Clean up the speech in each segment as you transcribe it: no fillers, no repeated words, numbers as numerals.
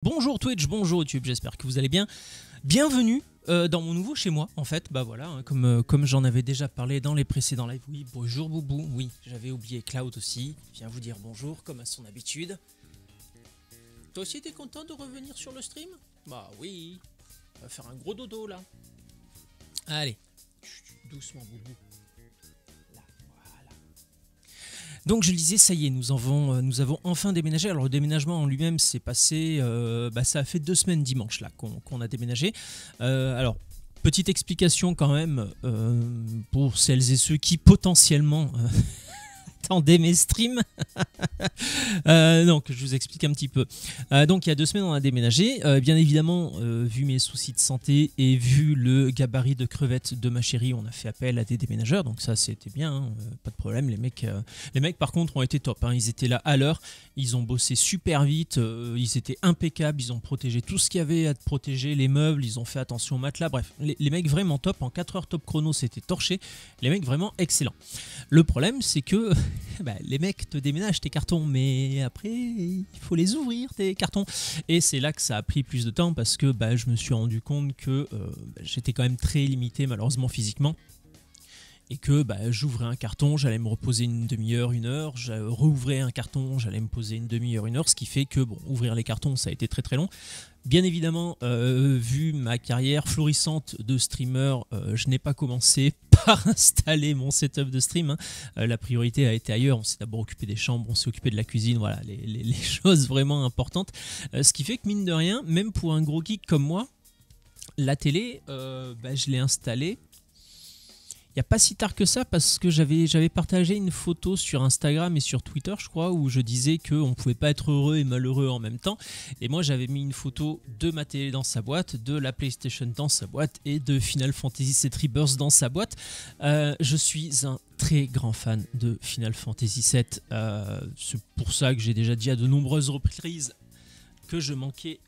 Bonjour Twitch, bonjour YouTube, j'espère que vous allez bien. Bienvenue dans mon nouveau chez moi, en fait, bah voilà, hein, comme j'en avais déjà parlé dans les précédents lives. Oui, bonjour Boubou, oui, j'avais oublié Cloud aussi, il vient vous dire bonjour comme à son habitude. Toi aussi t'es content de revenir sur le stream? Bah oui, on va faire un gros dodo là. Allez, doucement Boubou. Là, voilà. Donc je le disais, ça y est, nous avons enfin déménagé. Alors le déménagement en lui-même s'est passé, ça a fait 2 semaines dimanche là qu'on a déménagé. Alors petite explication quand même pour celles et ceux qui potentiellement attendaient mes streams. Donc je vous explique un petit peu. Donc il y a 2 semaines on a déménagé. Bien évidemment, vu mes soucis de santé et vu le gabarit de crevettes de ma chérie, on a fait appel à des déménageurs. Donc ça c'était bien, hein, pas de problème. Les mecs par contre ont été top, hein. Ils étaient là à l'heure, ils ont bossé super vite, ils étaient impeccables, ils ont protégé tout ce qu'il y avait à protéger, les meubles, ils ont fait attention au matelas. Bref, les mecs vraiment top. En 4 heures top chrono c'était torché. Les mecs vraiment excellents. Le problème c'est que les mecs te déménagent tes cartons, mais après il faut les ouvrir tes cartons, et c'est là que ça a pris plus de temps parce que je me suis rendu compte que j'étais quand même très limité malheureusement physiquement, et que j'ouvrais un carton, j'allais me reposer une demi-heure, une heure, je rouvrais un carton, j'allais me poser une demi-heure, une heure, ce qui fait que ouvrir les cartons ça a été très très long. Bien évidemment, vu ma carrière florissante de streamer, je n'ai pas commencé par installer mon setup de stream, hein. La priorité a été ailleurs, on s'est d'abord occupé des chambres, on s'est occupé de la cuisine, voilà, les choses vraiment importantes. Ce qui fait que mine de rien, même pour un gros geek comme moi, la télé, je l'ai installée il n'y a pas si tard que ça, parce que j'avais partagé une photo sur Instagram et sur Twitter, je crois, où je disais qu'on ne pouvait pas être heureux et malheureux en même temps. Et moi, j'avais mis une photo de ma télé dans sa boîte, de la PlayStation dans sa boîte et de Final Fantasy VII Rebirth dans sa boîte. Je suis un très grand fan de Final Fantasy VII. C'est pour ça que j'ai déjà dit à de nombreuses reprises que je manquais...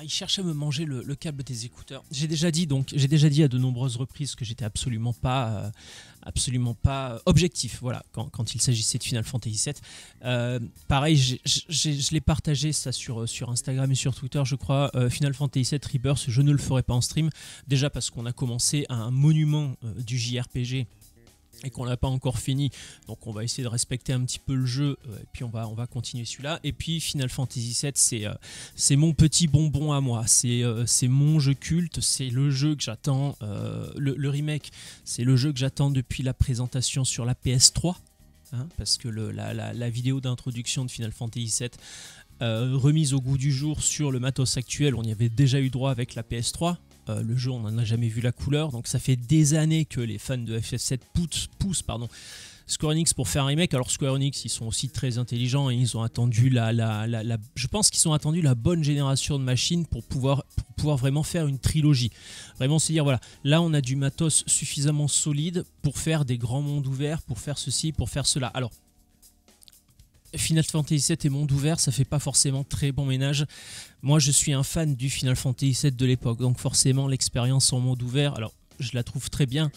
Il cherche à me manger le câble des écouteurs. J'ai déjà dit à de nombreuses reprises que j'étais absolument pas objectif. Voilà, quand il s'agissait de Final Fantasy VII. Pareil, je l'ai partagé ça sur Instagram et sur Twitter, je crois. Final Fantasy VII Rebirth, je ne le ferai pas en stream. Déjà parce qu'on a commencé à un monument du JRPG. Et qu'on n'a pas encore fini, donc on va essayer de respecter un petit peu le jeu, et puis on va continuer celui-là. Et puis Final Fantasy VII, c'est mon petit bonbon à moi, c'est mon jeu culte, c'est le jeu que j'attends, le remake, c'est le jeu que j'attends depuis la présentation sur la PS3, hein, parce que la vidéo d'introduction de Final Fantasy VII, remise au goût du jour sur le matos actuel, on y avait déjà eu droit avec la PS3. Le jeu, on n'en a jamais vu la couleur, donc ça fait des années que les fans de FF7 poussent Square Enix pour faire un remake. Alors Square Enix, ils sont aussi très intelligents et ils ont attendu je pense qu'ils ont attendu la bonne génération de machines pour pouvoir vraiment faire une trilogie. Vraiment se dire, voilà, là on a du matos suffisamment solide pour faire des grands mondes ouverts, pour faire ceci, pour faire cela. Alors, Final Fantasy VII et monde ouvert, ça fait pas forcément très bon ménage. Moi, je suis un fan du Final Fantasy VII de l'époque, donc forcément l'expérience en monde ouvert, alors je la trouve très bien,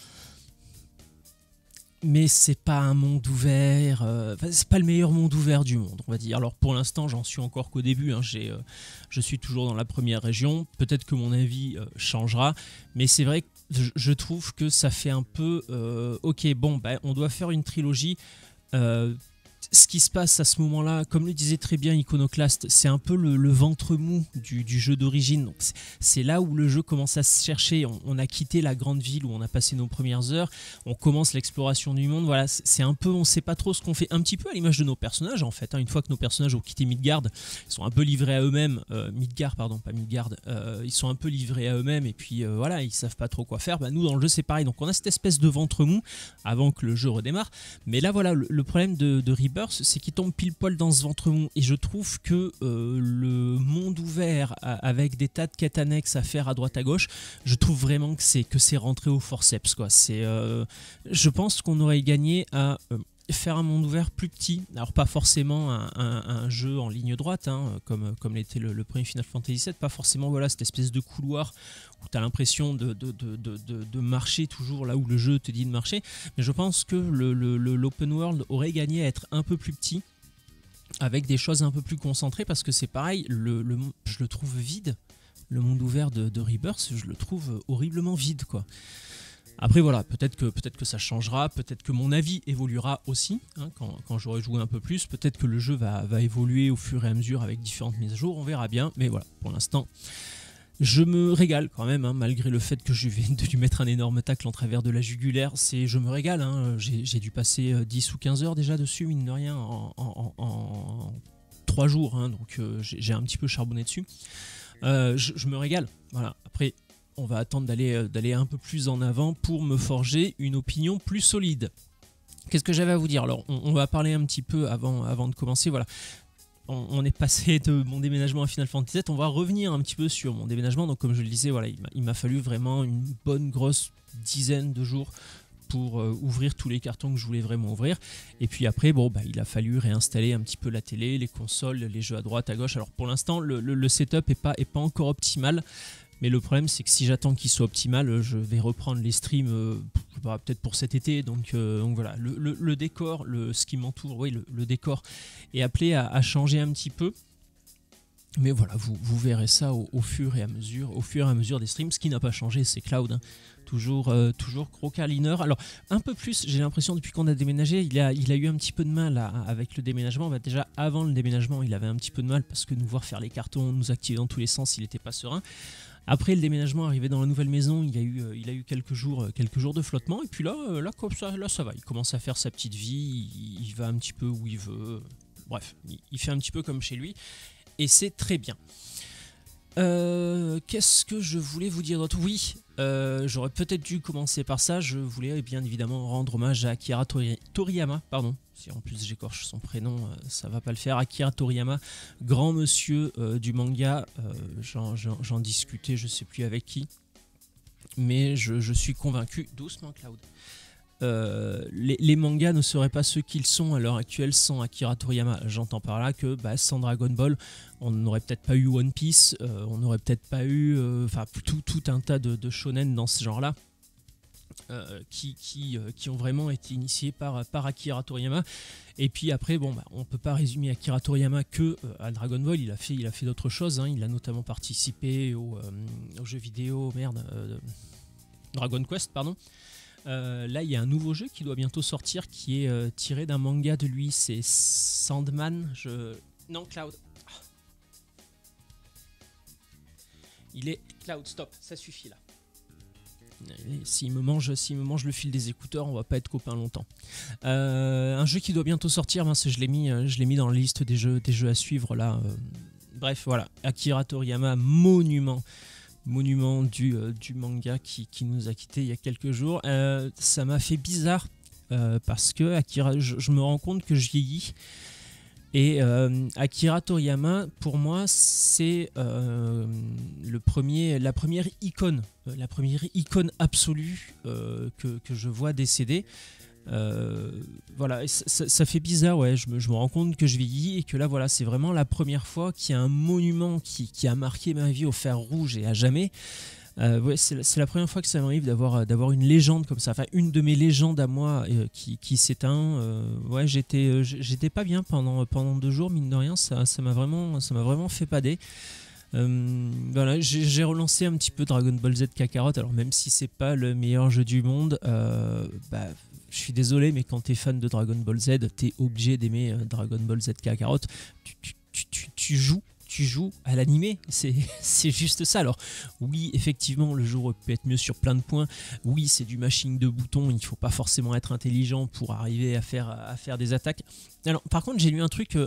mais c'est pas un monde ouvert, c'est pas le meilleur monde ouvert du monde, on va dire. Alors pour l'instant, j'en suis encore qu'au début, hein. Je suis toujours dans la première région, peut-être que mon avis changera, mais c'est vrai que je trouve que ça fait un peu, ok, bon, on doit faire une trilogie. Ce qui se passe à ce moment-là, comme le disait très bien Iconoclast, c'est un peu le ventre mou du jeu d'origine. Donc c'est là où le jeu commence à se chercher. On a quitté la grande ville où on a passé nos premières heures. On commence l'exploration du monde. Voilà, c'est un peu, on sait pas trop ce qu'on fait. Un petit peu à l'image de nos personnages en fait, hein. Une fois que nos personnages ont quitté Midgard, ils sont un peu livrés à eux-mêmes. Midgard, pardon, pas Midgard. Ils sont un peu livrés à eux-mêmes et puis voilà, ils savent pas trop quoi faire. Nous dans le jeu c'est pareil. Donc on a cette espèce de ventre mou avant que le jeu redémarre. Mais là voilà, le problème de Rebirth, c'est qu'il tombe pile poil dans ce ventre mou, et je trouve que le monde ouvert avec des tas de quêtes annexes à faire à droite à gauche, je trouve vraiment que c'est rentré au forceps, quoi. Je pense qu'on aurait gagné à faire un monde ouvert plus petit, alors pas forcément un jeu en ligne droite, hein, comme l'était le premier Final Fantasy VII, pas forcément voilà, cette espèce de couloir où tu as l'impression de marcher toujours là où le jeu te dit de marcher, mais je pense que l'open world aurait gagné à être un peu plus petit, avec des choses un peu plus concentrées, parce que c'est pareil, je le trouve vide. Le monde ouvert de Rebirth, je le trouve horriblement vide, quoi. Après voilà, peut-être que ça changera, peut-être que mon avis évoluera aussi, hein, quand j'aurai joué un peu plus, peut-être que le jeu va évoluer au fur et à mesure avec différentes mises à jour, on verra bien, mais voilà, pour l'instant, je me régale quand même, hein, malgré le fait que je viens de lui mettre un énorme tacle en travers de la jugulaire, je me régale, hein, j'ai dû passer 10 ou 15 heures déjà dessus, mine de rien, en 3 jours, hein, donc j'ai un petit peu charbonné dessus. Je me régale, voilà. Après, on va attendre d'aller un peu plus en avant pour me forger une opinion plus solide. Qu'est-ce que j'avais à vous dire? Alors, on va parler un petit peu avant de commencer. Voilà, on est passé de mon déménagement à Final Fantasy VII. On va revenir un petit peu sur mon déménagement. Donc, comme je le disais, voilà, il m'a fallu vraiment une bonne grosse dizaine de jours pour ouvrir tous les cartons que je voulais vraiment ouvrir. Et puis après, bon, il a fallu réinstaller un petit peu la télé, les consoles, les jeux à droite, à gauche. Alors pour l'instant, le setup est pas encore optimal. Mais le problème, c'est que si j'attends qu'il soit optimal, je vais reprendre les streams peut-être pour cet été. Donc voilà, le décor, ce qui m'entoure, oui, le décor est appelé à changer un petit peu. Mais voilà, vous verrez ça au fur et à mesure des streams. Ce qui n'a pas changé, c'est Cloud, hein. Toujours gros câlineur. Alors un peu plus, j'ai l'impression, depuis qu'on a déménagé, il a eu un petit peu de mal avec le déménagement. Déjà avant le déménagement, il avait un petit peu de mal parce que nous voir faire les cartons, nous activer dans tous les sens, il n'était pas serein. Après le déménagement, arrivé dans la nouvelle maison, il a eu quelques jours de flottement. Et puis là ça va. Il commence à faire sa petite vie, il va un petit peu où il veut. Bref, il fait un petit peu comme chez lui. Et c'est très bien. Qu'est-ce que je voulais vous dire d'autre? Oui, j'aurais peut-être dû commencer par ça. Je voulais bien évidemment rendre hommage à Akira Toriyama, pardon. Si en plus j'écorche son prénom, ça va pas le faire. Akira Toriyama, grand monsieur du manga. J'en discutais, je sais plus avec qui, mais je suis convaincu. Doucement, Cloud. Les mangas ne seraient pas ceux qu'ils sont à l'heure actuelle sans Akira Toriyama. J'entends par là que sans Dragon Ball, on n'aurait peut-être pas eu One Piece, on n'aurait peut-être pas eu tout un tas de shonen dans ce genre-là, qui ont vraiment été initiés par Akira Toriyama. Et puis après, on peut pas résumer Akira Toriyama que à Dragon Ball. Il a fait d'autres choses, hein. Il a notamment participé au jeu vidéo Dragon Quest, pardon. Là, il y a un nouveau jeu qui doit bientôt sortir qui est tiré d'un manga de lui. C'est Sandman. Non, Cloud. Il est Cloud. Stop, ça suffit là. S'il me mange le fil des écouteurs, on va pas être copains longtemps. Un jeu qui doit bientôt sortir. Je l'ai mis dans la liste des jeux à suivre là. Bref, voilà. Akira Toriyama, monument du manga qui nous a quittés il y a quelques jours. Ça m'a fait bizarre parce que Akira, je me rends compte que je vieillis. Et Akira Toriyama, pour moi, c'est la première icône absolue que je vois décéder. Voilà, ça fait bizarre, ouais. Je me rends compte que je vieillis et que là, voilà, c'est vraiment la première fois qu'il y a un monument qui a marqué ma vie au fer rouge et à jamais. Ouais, c'est la première fois que ça m'arrive d'avoir une légende comme ça, enfin une de mes légendes à moi qui s'éteint. Ouais, j'étais pas bien pendant 2 jours, mine de rien, ça m'a vraiment fait pader. Voilà, j'ai relancé un petit peu Dragon Ball Z Kakarot. Alors même si c'est pas le meilleur jeu du monde, je suis désolé, mais quand t'es fan de Dragon Ball Z, t'es obligé d'aimer Dragon Ball Z Kakarot. Tu joues à l'animé, c'est juste ça. Alors oui, effectivement, le jeu aurait pu être mieux sur plein de points. Oui, c'est du mashing de boutons, il faut pas forcément être intelligent pour arriver à faire des attaques. Alors par contre, j'ai lu un truc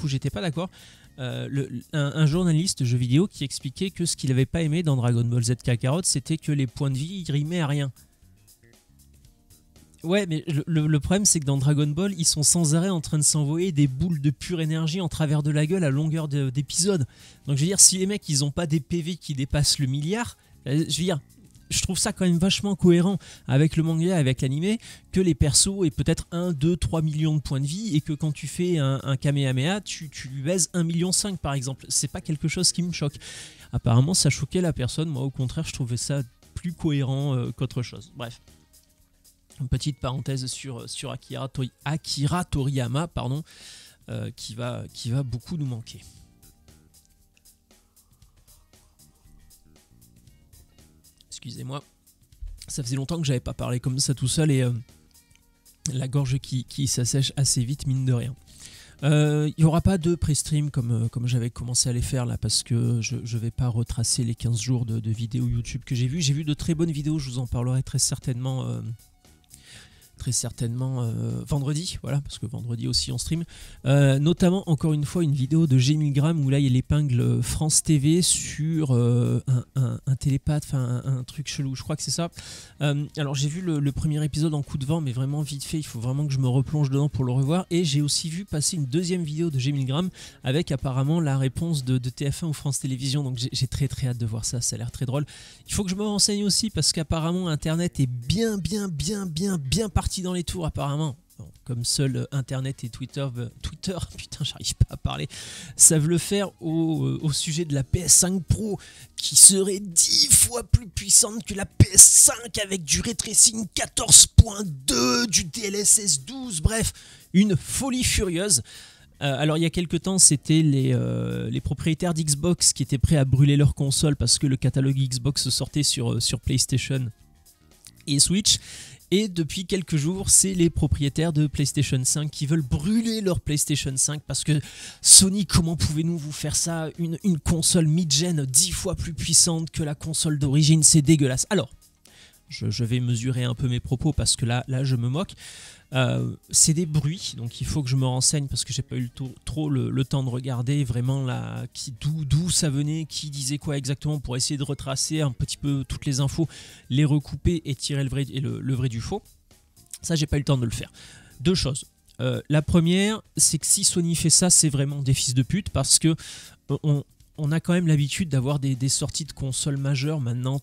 où j'étais pas d'accord. Un journaliste de jeux vidéo qui expliquait que ce qu'il avait pas aimé dans Dragon Ball Z Kakarot, c'était que les points de vie ils rimaient à rien. Ouais, mais le problème, c'est que dans Dragon Ball, ils sont sans arrêt en train de s'envoyer des boules de pure énergie en travers de la gueule à longueur d'épisode. Donc, je veux dire, si les mecs, ils ont pas des PV qui dépassent le milliard, je veux dire, je trouve ça quand même vachement cohérent avec le manga, avec l'animé, que les persos aient peut-être 1, 2, 3 millions de points de vie et que quand tu fais un Kamehameha, tu lui baises 1,5 million par exemple. C'est pas quelque chose qui me choque. Apparemment, ça choquait la personne. Moi, au contraire, je trouvais ça plus cohérent qu'autre chose. Bref. Une petite parenthèse sur Akira Toriyama, pardon. qui va beaucoup nous manquer. Excusez-moi, ça faisait longtemps que j'avais pas parlé comme ça tout seul et la gorge qui s'assèche assez vite, mine de rien. Il n'y aura pas de pré-stream comme j'avais commencé à les faire là, parce que je ne vais pas retracer les 15 jours de vidéos YouTube que j'ai vues. J'ai vu de très bonnes vidéos, je vous en parlerai très certainement vendredi, voilà, parce que vendredi aussi on stream, notamment encore une fois une vidéo de G1000 où là il épingle France TV sur un télépathe, enfin un truc chelou, je crois que c'est ça. Alors j'ai vu le premier épisode en coup de vent, mais vraiment vite fait, il faut vraiment que je me replonge dedans pour le revoir, et j'ai aussi vu passer une deuxième vidéo de G1000 avec apparemment la réponse de TF1 ou France Télévisions, donc j'ai très hâte de voir ça, ça a l'air très drôle. Il faut que je me renseigne aussi parce qu'apparemment Internet est bien parti dans les tours apparemment. Bon, comme seul Internet et Twitter, putain j'arrive pas à parler, savent le faire au sujet de la PS5 Pro qui serait 10 fois plus puissante que la PS5 avec du ray tracing 14.2, du DLSS 12, bref, une folie furieuse. Alors il y a quelques temps c'était les propriétaires d'Xbox qui étaient prêts à brûler leur console parce que le catalogue Xbox sortait sur PlayStation et Switch. Et depuis quelques jours, c'est les propriétaires de PlayStation 5 qui veulent brûler leur PlayStation 5 parce que Sony, comment pouvez-nous vous faire ça, une console mid-gen 10 fois plus puissante que la console d'origine, c'est dégueulasse. Alors, je vais mesurer un peu mes propos parce que là je me moque. C'est des bruits, donc il faut que je me renseigne parce que j'ai pas eu trop le temps de regarder vraiment là d'où ça venait, qui disait quoi exactement, pour essayer de retracer un petit peu toutes les infos, les recouper et tirer le vrai du faux. Ça, j'ai pas eu le temps de le faire. Deux choses. La première, c'est que si Sony fait ça, c'est vraiment des fils de pute parce que on a quand même l'habitude d'avoir des sorties de consoles majeures maintenant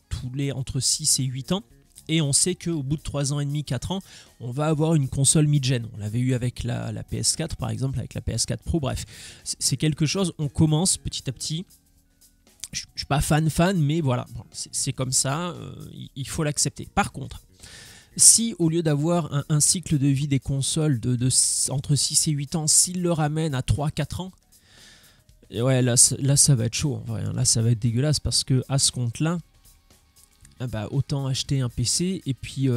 entre 6 et 8 ans. Et on sait qu'au bout de 3 ans et demi, 4 ans, on va avoir une console mid-gen. On l'avait eu avec la PS4 par exemple, avec la PS4 Pro, bref. C'est quelque chose, on commence petit à petit. Je ne suis pas fan, mais voilà, bon, c'est comme ça, il faut l'accepter. Par contre, si au lieu d'avoir un cycle de vie des consoles entre 6 et 8 ans, s'ils le ramènent à 3-4 ans, et ouais, là ça va être chaud en vrai. Là ça va être dégueulasse parce que à ce compte-là, bah, autant acheter un PC et puis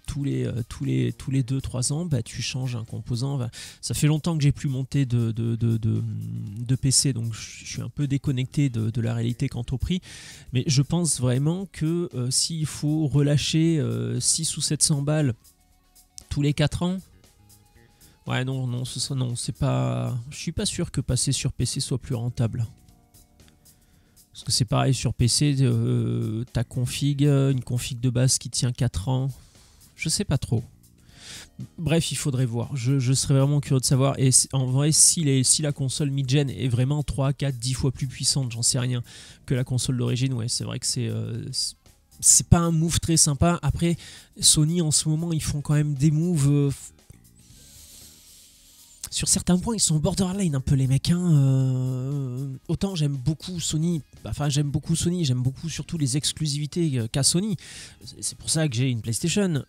tous les 2-3 ans bah, tu changes un composant. Bah, ça fait longtemps que j'ai plus monté de PC, donc je suis un peu déconnecté de la réalité quant au prix, mais je pense vraiment que s'il faut relâcher 6 ou 700 balles tous les 4 ans, ouais non, c'est pas, je suis pas sûr que passer sur PC soit plus rentable. Parce que c'est pareil sur PC, ta une config de base qui tient 4 ans, je sais pas trop. Bref, il faudrait voir, je serais vraiment curieux de savoir. Et en vrai, si la console mid-gen est vraiment 3, 4, 10 fois plus puissante, j'en sais rien, que la console d'origine, ouais, c'est vrai que c'est pas un move très sympa. Après, Sony en ce moment, ils font quand même des moves... sur certains points, ils sont borderline un peu les mecs. Autant j'aime beaucoup Sony, j'aime beaucoup surtout les exclusivités qu'a Sony. C'est pour ça que j'ai une PlayStation.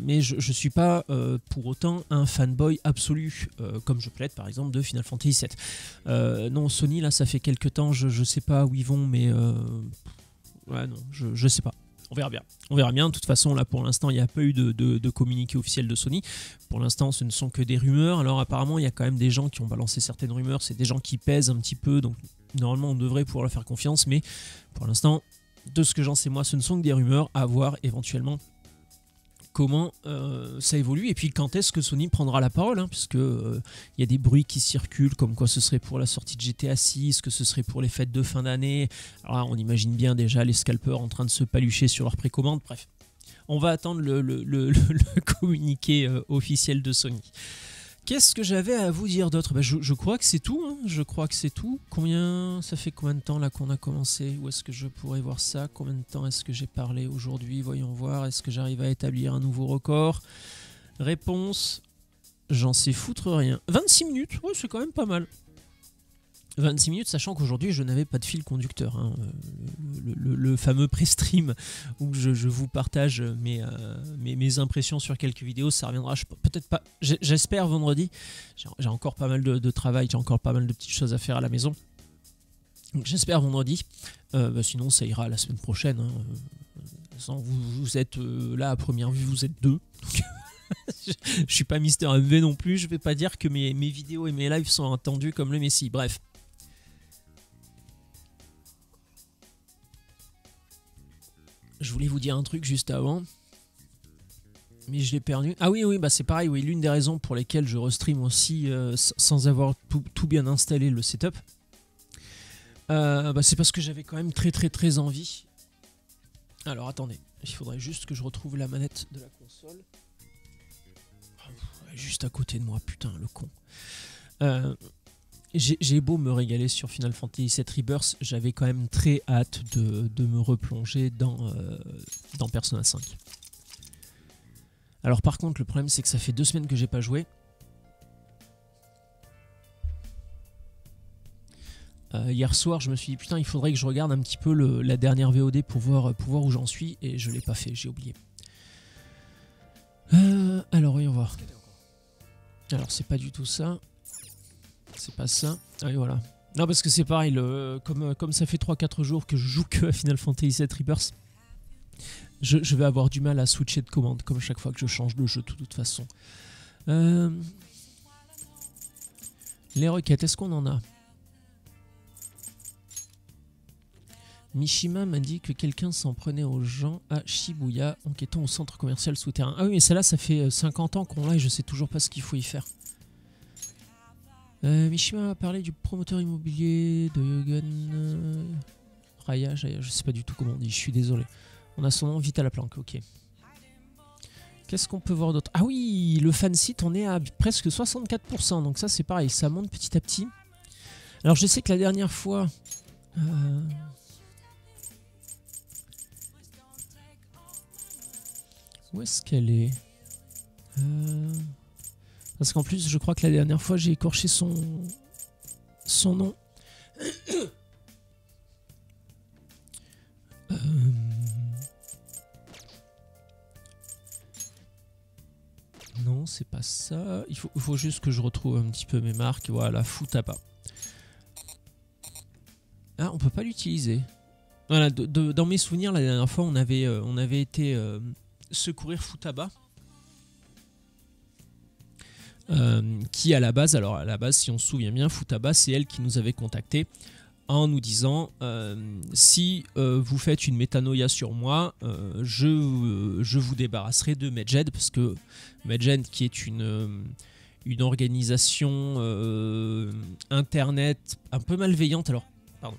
Mais je suis pas pour autant un fanboy absolu, comme je plaide par exemple de Final Fantasy VII. Non, Sony, là, ça fait quelques temps, je sais pas où ils vont, mais ouais, non, je sais pas. On verra bien. On verra bien. De toute façon, là, pour l'instant, il n'y a pas eu de communiqué officiel de Sony. Pour l'instant, ce ne sont que des rumeurs. Alors, apparemment, il y a quand même des gens qui ont balancé certaines rumeurs. C'est des gens qui pèsent un petit peu. Donc, normalement, on devrait pouvoir leur faire confiance. Mais pour l'instant, de ce que j'en sais, moi, ce ne sont que des rumeurs. À voir éventuellement comment ça évolue et puis quand est-ce que Sony prendra la parole, puisque y a des bruits qui circulent comme quoi ce serait pour la sortie de GTA 6, que ce serait pour les fêtes de fin d'année. Alors là, on imagine bien déjà les scalpers en train de se palucher sur leur précommande. Bref, on va attendre le communiqué officiel de Sony. Qu'est-ce que j'avais à vous dire d'autre? Je crois que c'est tout. Je crois que c'est tout. Ça fait combien de temps là qu'on a commencé? Où est-ce que je pourrais voir ça? Combien de temps est-ce que j'ai parlé aujourd'hui? Voyons voir. Est-ce que j'arrive à établir un nouveau record? Réponse, j'en sais foutre rien. 26 minutes, ouais, c'est quand même pas mal. 26 minutes, sachant qu'aujourd'hui je n'avais pas de fil conducteur, hein. Le fameux pré-stream où je vous partage mes impressions sur quelques vidéos, ça reviendra peut-être pas, j'espère vendredi. J'ai encore pas mal de travail, j'ai encore pas mal de petites choses à faire à la maison, donc j'espère vendredi. Sinon ça ira la semaine prochaine, hein. Vous êtes là à première vue, vous êtes deux, donc je suis pas Mister MV non plus, je vais pas dire que mes vidéos et mes lives sont attendus comme le Messi, bref. Je voulais vous dire un truc juste avant, mais je l'ai perdu. Ah oui, bah c'est pareil, oui, l'une des raisons pour lesquelles je restream aussi sans avoir tout bien installé le setup, c'est parce que j'avais quand même très envie. Alors attendez, il faudrait juste que je retrouve la manette de la console. Juste à côté de moi, putain, le con. J'ai beau me régaler sur Final Fantasy VII Rebirth, j'avais quand même très hâte de me replonger dans Persona 5. Alors par contre, le problème c'est que ça fait 2 semaines que j'ai pas joué. Hier soir, je me suis dit putain, il faudrait que je regarde un petit peu la dernière VOD pour voir où j'en suis, et je l'ai pas fait, j'ai oublié. Alors voyons voir. Alors c'est pas du tout ça. C'est pas ça. Ah oui, voilà. Non, parce que c'est pareil, comme ça fait 3-4 jours que je joue que à Final Fantasy VII Rebirth, je vais avoir du mal à switcher de commande, comme chaque fois que je change de jeu de toute façon. Les requêtes, est-ce qu'on en a? Mishima m'a dit que quelqu'un s'en prenait aux gens à Shibuya, enquêtant au centre commercial souterrain. Ah oui, mais celle-là, ça fait 50 ans qu'on l'a et je sais toujours pas ce qu'il faut y faire. Mishima a parlé du promoteur immobilier de Yogan Raya, je sais pas du tout comment on dit, je suis désolé. On a son nom vite à la planque, ok. Qu'est-ce qu'on peut voir d'autre? Ah oui, le fan site, on est à presque 64%, donc ça c'est pareil, ça monte petit à petit. Alors je sais que la dernière fois... Où est-ce qu'elle est, Parce qu'en plus, je crois que la dernière fois, j'ai écorché son nom. Non, c'est pas ça. Il faut juste que je retrouve un petit peu mes marques. Voilà, Futaba. Ah, on peut pas l'utiliser. Voilà, dans mes souvenirs, la dernière fois, on avait été secourir Futaba. Qui à la base, si on se souvient bien, Futaba, c'est elle qui nous avait contacté en nous disant si vous faites une métanoïa sur moi, je vous débarrasserai de Medjed, parce que Medjed, qui est une organisation internet un peu malveillante. Alors, pardon.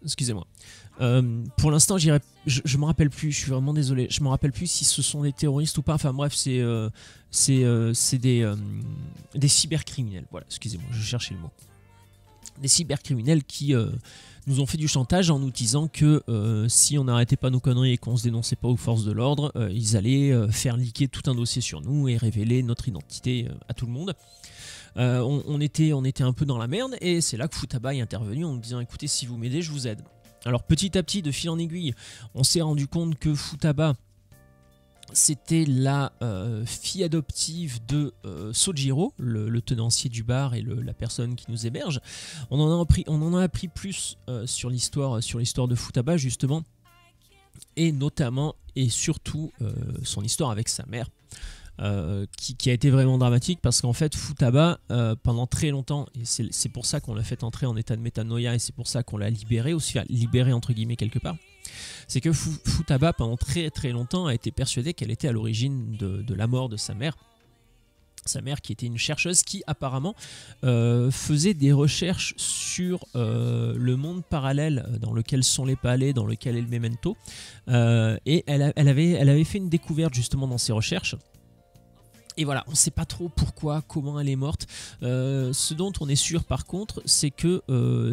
Excusez-moi. Pour l'instant, je me rappelle plus, je suis vraiment désolé, je me rappelle plus si ce sont des terroristes ou pas. Enfin bref, c'est des cybercriminels. Voilà, excusez-moi, je cherchais le mot. Des cybercriminels qui nous ont fait du chantage en nous disant que si on n'arrêtait pas nos conneries et qu'on se dénonçait pas aux forces de l'ordre, ils allaient faire leaker tout un dossier sur nous et révéler notre identité à tout le monde. On était un peu dans la merde, et c'est là que Futaba est intervenu en nous disant écoutez, si vous m'aidez, je vous aide. Alors petit à petit, de fil en aiguille, on s'est rendu compte que Futaba, c'était la fille adoptive de Sojiro, le tenancier du bar et la personne qui nous héberge. On en a appris plus sur l'histoire de Futaba, justement, et notamment et surtout son histoire avec sa mère. Qui a été vraiment dramatique, parce qu'en fait Futaba pendant très longtemps, et c'est pour ça qu'on l'a fait entrer en état de métanoïa, et c'est pour ça qu'on l'a libéré aussi, libéré entre guillemets quelque part, c'est que Futaba pendant très longtemps a été persuadée qu'elle était à l'origine de la mort de sa mère qui était une chercheuse qui apparemment faisait des recherches sur le monde parallèle dans lequel sont les palais, dans lequel est le Memento, et elle avait fait une découverte justement dans ses recherches. Et voilà, on ne sait pas trop pourquoi, comment elle est morte. Ce dont on est sûr par contre, c'est que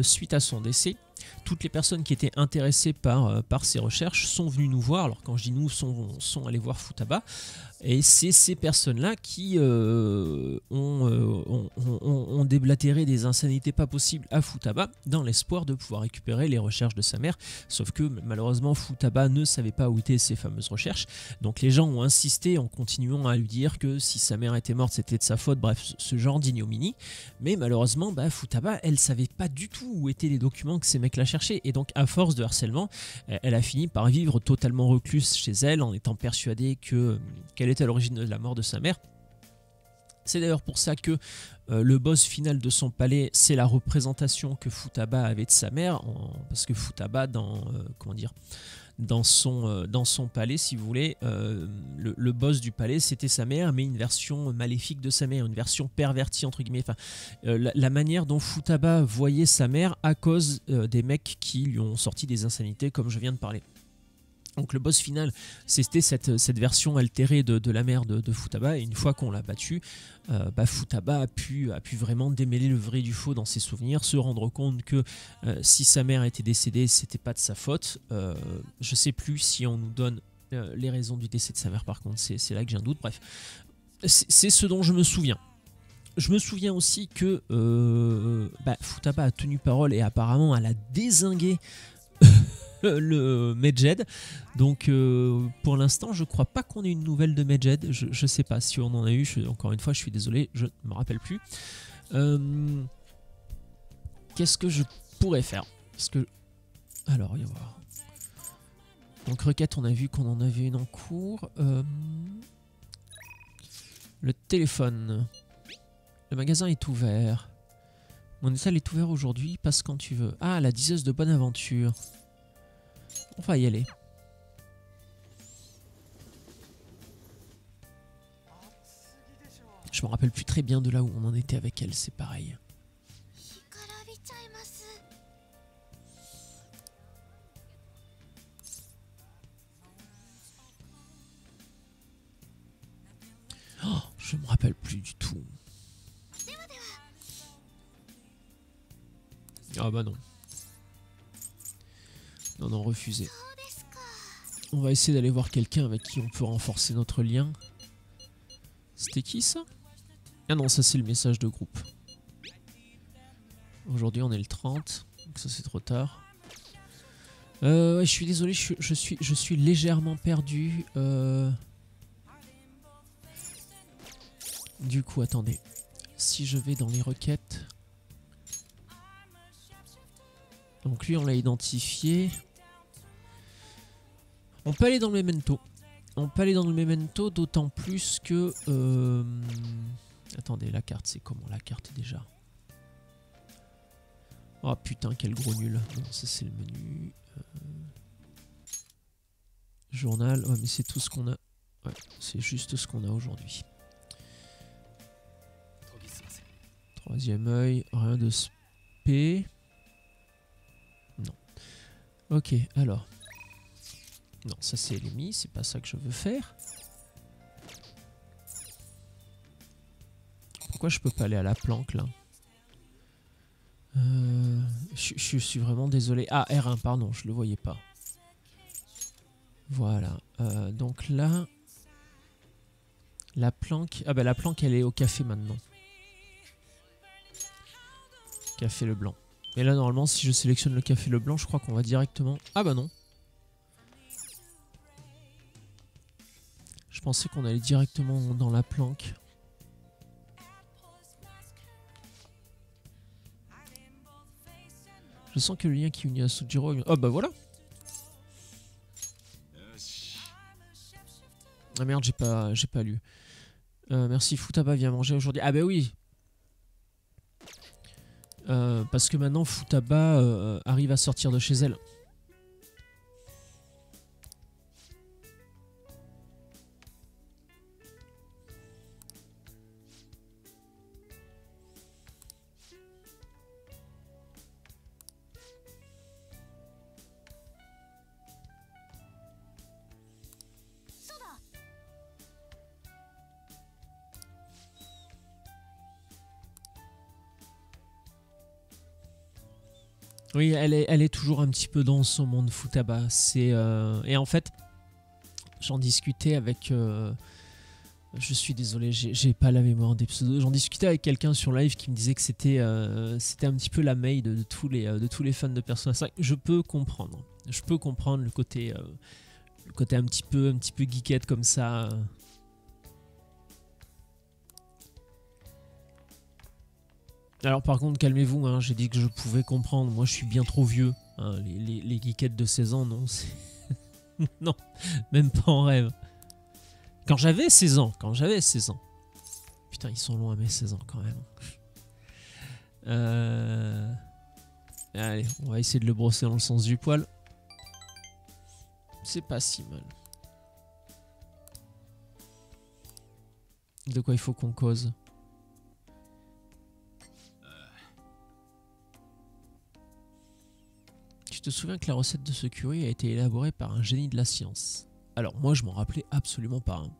suite à son décès, toutes les personnes qui étaient intéressées par ces recherches sont venues nous voir. Alors quand je dis nous, sont allées voir Futaba. Et c'est ces personnes-là qui ont déblatéré des insanités pas possibles à Futaba dans l'espoir de pouvoir récupérer les recherches de sa mère. Sauf que malheureusement Futaba ne savait pas où étaient ces fameuses recherches. Donc les gens ont insisté en continuant à lui dire que si sa mère était morte c'était de sa faute. Bref, ce genre d'ignominie. Mais malheureusement Futaba, elle savait pas du tout où étaient les documents que ces mecs-là cherchaient. Et donc à force de harcèlement, elle a fini par vivre totalement recluse chez elle en étant persuadée qu'elle était à l'origine de la mort de sa mère. C'est d'ailleurs pour ça que le boss final de son palais, c'est la représentation que Futaba avait de sa mère, parce que Futaba dans son palais, si vous voulez, le boss du palais c'était sa mère, mais une version maléfique de sa mère, une version pervertie entre guillemets. Enfin, la manière dont Futaba voyait sa mère à cause des mecs qui lui ont sorti des insanités comme je viens de parler. Donc le boss final, c'était cette version altérée de la mère de Futaba, et une fois qu'on l'a battu, Futaba a pu vraiment démêler le vrai du faux dans ses souvenirs, se rendre compte que si sa mère était décédée, c'était pas de sa faute. Je sais plus si on nous donne les raisons du décès de sa mère, par contre, c'est là que j'ai un doute. Bref, c'est ce dont je me souviens. Je me souviens aussi que Futaba a tenu parole et apparemment elle a dézingué le Medjed. Donc pour l'instant je crois pas qu'on ait une nouvelle de Medjed. Je sais pas si on en a eu, encore une fois je suis désolé, je ne me rappelle plus. Qu'est-ce que je pourrais faire? Parce que alors on va voir. Donc requête, on a vu qu'on en avait une en cours. Le téléphone, le magasin est ouvert. Mon salle est ouvert aujourd'hui, passe quand tu veux. Ah, la diseuse de bonne aventure. On va y aller. Je me rappelle plus très bien de là où on en était avec elle, c'est pareil. Oh, je me rappelle plus du tout. Ah bah non. Non, non, refusé. On va essayer d'aller voir quelqu'un avec qui on peut renforcer notre lien. C'était qui ça? Ah non, ça c'est le message de groupe. Aujourd'hui on est le 30, donc ça c'est trop tard. Ouais, je suis désolé, je suis légèrement perdu. Du coup, attendez. Si je vais dans les requêtes... Donc lui on l'a identifié. On peut aller dans le memento. On peut aller dans le memento, d'autant plus que... Attendez, la carte, c'est comment la carte déjà? Oh putain, quel gros nul. Non, ça c'est le menu. Journal, oh mais c'est tout ce qu'on a. Ouais, c'est juste ce qu'on a aujourd'hui. Troisième œil, rien de spé. Non. Ok, alors. Non, ça c'est l'ennemi, c'est pas ça que je veux faire. Pourquoi je peux pas aller à la planque là? Je suis vraiment désolé. Ah, R1, pardon, je le voyais pas. Voilà. Donc là, la planque... Ah bah la planque, elle est au café maintenant. Café le blanc. Et là, normalement, si je sélectionne le café le blanc, je crois qu'on va directement... Ah bah non. Je pensais qu'on allait directement dans la planque. Je sens que le lien qui unit à Sujiro... Oh bah voilà. Ah merde, j'ai pas lu. Merci, Futaba vient manger aujourd'hui. Ah bah oui. Parce que maintenant Futaba arrive à sortir de chez elle. Oui, elle est toujours un petit peu dans son monde Futaba. Et en fait, j'en discutais avec... je suis désolé, j'ai pas la mémoire des pseudos. J'en discutais avec quelqu'un sur live qui me disait que c'était un petit peu la mail de tous les fans de Persona 5. Je peux comprendre. Je peux comprendre le côté un petit peu geekette comme ça. Alors par contre, calmez-vous, hein, j'ai dit que je pouvais comprendre. Moi, je suis bien trop vieux. Hein, les geekettes de 16 ans, non, non, même pas en rêve. Quand j'avais 16 ans. Putain, ils sont loin mes 16 ans quand même. Allez, on va essayer de le brosser dans le sens du poil. C'est pas si mal. De quoi il faut qu'on cause? Tu te souviens que la recette de ce curry a été élaborée par un génie de la science? Alors moi je m'en rappelais absolument pas. Hein.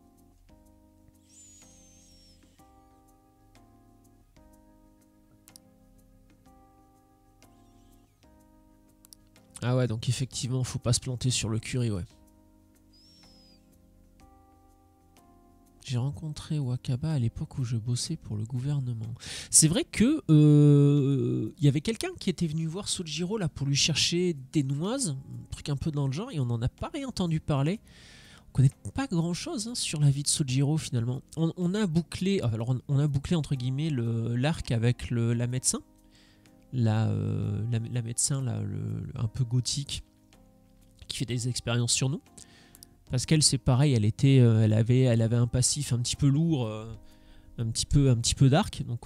Ah ouais, donc effectivement faut pas se planter sur le curry, ouais. J'ai rencontré Wakaba à l'époque où je bossais pour le gouvernement. C'est vrai que y avait quelqu'un qui était venu voir Sojiro là pour lui chercher des noises, un truc un peu dans le genre, et on n'en a pas rien entendu parler. On connaît pas grand chose hein, sur la vie de Sojiro finalement. On a bouclé, alors on a bouclé entre guillemets l'arc avec la médecin, la médecin là, un peu gothique, qui fait des expériences sur nous. Parce qu'elle c'est pareil, elle avait un passif un petit peu lourd, un petit peu dark, donc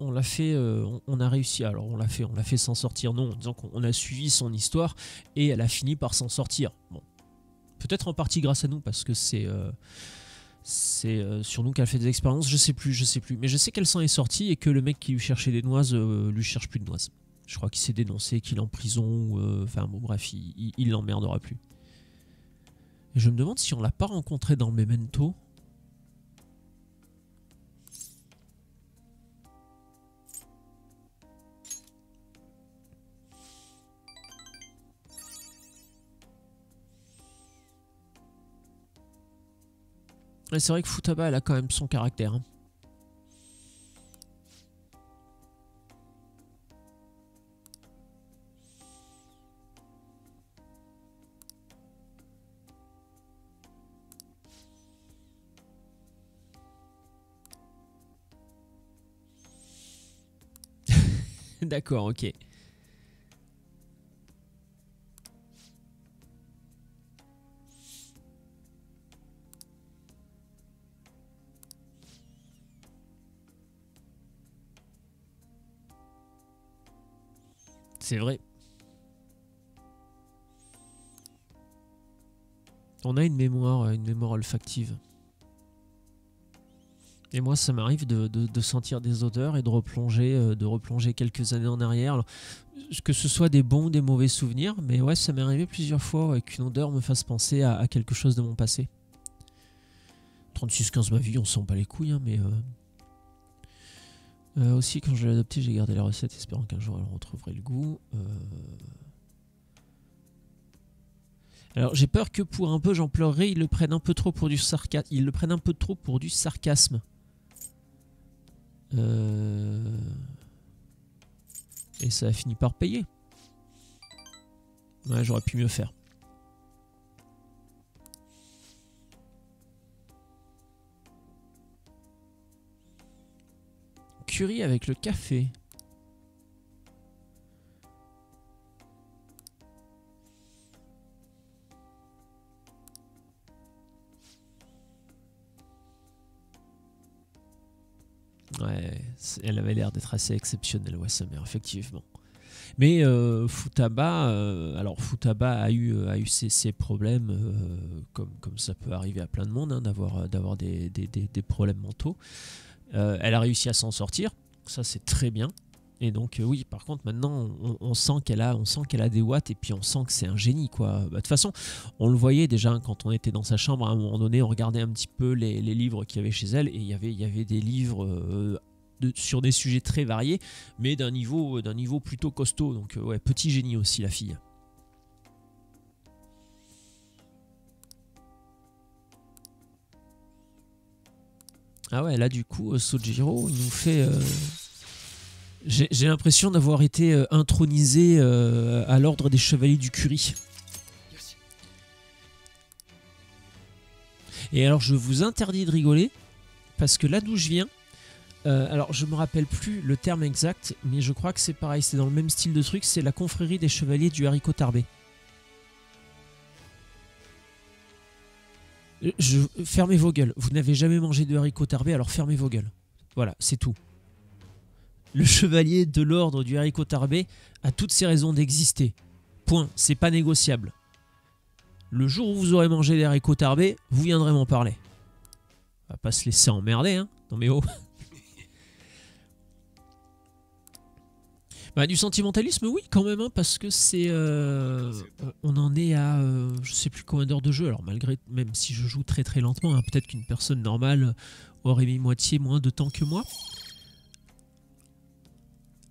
on l'a fait, on a réussi. Alors on l'a fait s'en sortir, non, en disant qu'on a suivi son histoire et elle a fini par s'en sortir. Bon, peut-être en partie grâce à nous parce que c'est sur nous qu'elle fait des expériences. Je sais plus, mais je sais qu'elle s'en est sortie et que le mec qui lui cherchait des noises lui cherche plus de noises. Je crois qu'il s'est dénoncé, qu'il est en prison, enfin bon bref, il l'emmerdera plus. Et je me demande si on l'a pas rencontré dans Memento. Et c'est vrai que Futaba, elle a quand même son caractère. Hein. D'accord, ok. C'est vrai. On a une mémoire olfactive. Et moi, ça m'arrive de sentir des odeurs et de replonger quelques années en arrière. Alors, que ce soit des bons ou des mauvais souvenirs, mais ouais, ça m'est arrivé plusieurs fois ouais, qu'une odeur me fasse penser à quelque chose de mon passé. 36-15 ma vie, on s'en bat les couilles, hein, mais... aussi, quand je l'ai adopté, j'ai gardé la recette, espérant qu'un jour elle retrouverait le goût. Alors, j'ai peur que pour un peu j'en pleurerai, ils le prennent un peu trop pour du sarcasme. Et ça a fini par payer. Ouais, j'aurais pu mieux faire. Curry avec le café. Ouais, elle avait l'air d'être assez exceptionnelle, ouais, sa mère, effectivement. Mais Futaba, alors Futaba a eu ses problèmes, comme ça peut arriver à plein de monde, hein, d'avoir des problèmes mentaux. Elle a réussi à s'en sortir, ça c'est très bien. Et donc oui, par contre maintenant on sent qu'elle a des watts et puis on sent que c'est un génie quoi. De toute façon, on le voyait déjà quand on était dans sa chambre à un moment donné, on regardait un petit peu les livres qu'il y avait chez elle et il y avait des livres sur des sujets très variés, mais d'un niveau plutôt costaud. Donc ouais, petit génie aussi la fille. Ah ouais, là du coup, Sojiro, il nous fait... J'ai l'impression d'avoir été intronisé à l'ordre des chevaliers du Curie. Et alors je vous interdis de rigoler, parce que là d'où je viens, alors je me rappelle plus le terme exact, mais je crois que c'est pareil, c'est dans le même style de truc, c'est la confrérie des chevaliers du haricot tarbé. Fermez vos gueules, vous n'avez jamais mangé de haricots tarbés, alors fermez vos gueules. Voilà, c'est tout. Le chevalier de l'ordre du haricot tarbé a toutes ses raisons d'exister. Point, c'est pas négociable. Le jour où vous aurez mangé des haricots tarbés, vous viendrez m'en parler. On va pas se laisser emmerder, hein. Non mais oh. Bah, du sentimentalisme, oui, quand même, hein, parce que c'est... on en est à... je sais plus combien d'heures de jeu, alors malgré... Même si je joue très très lentement, hein, peut-être qu'une personne normale aurait mis moitié moins de temps que moi.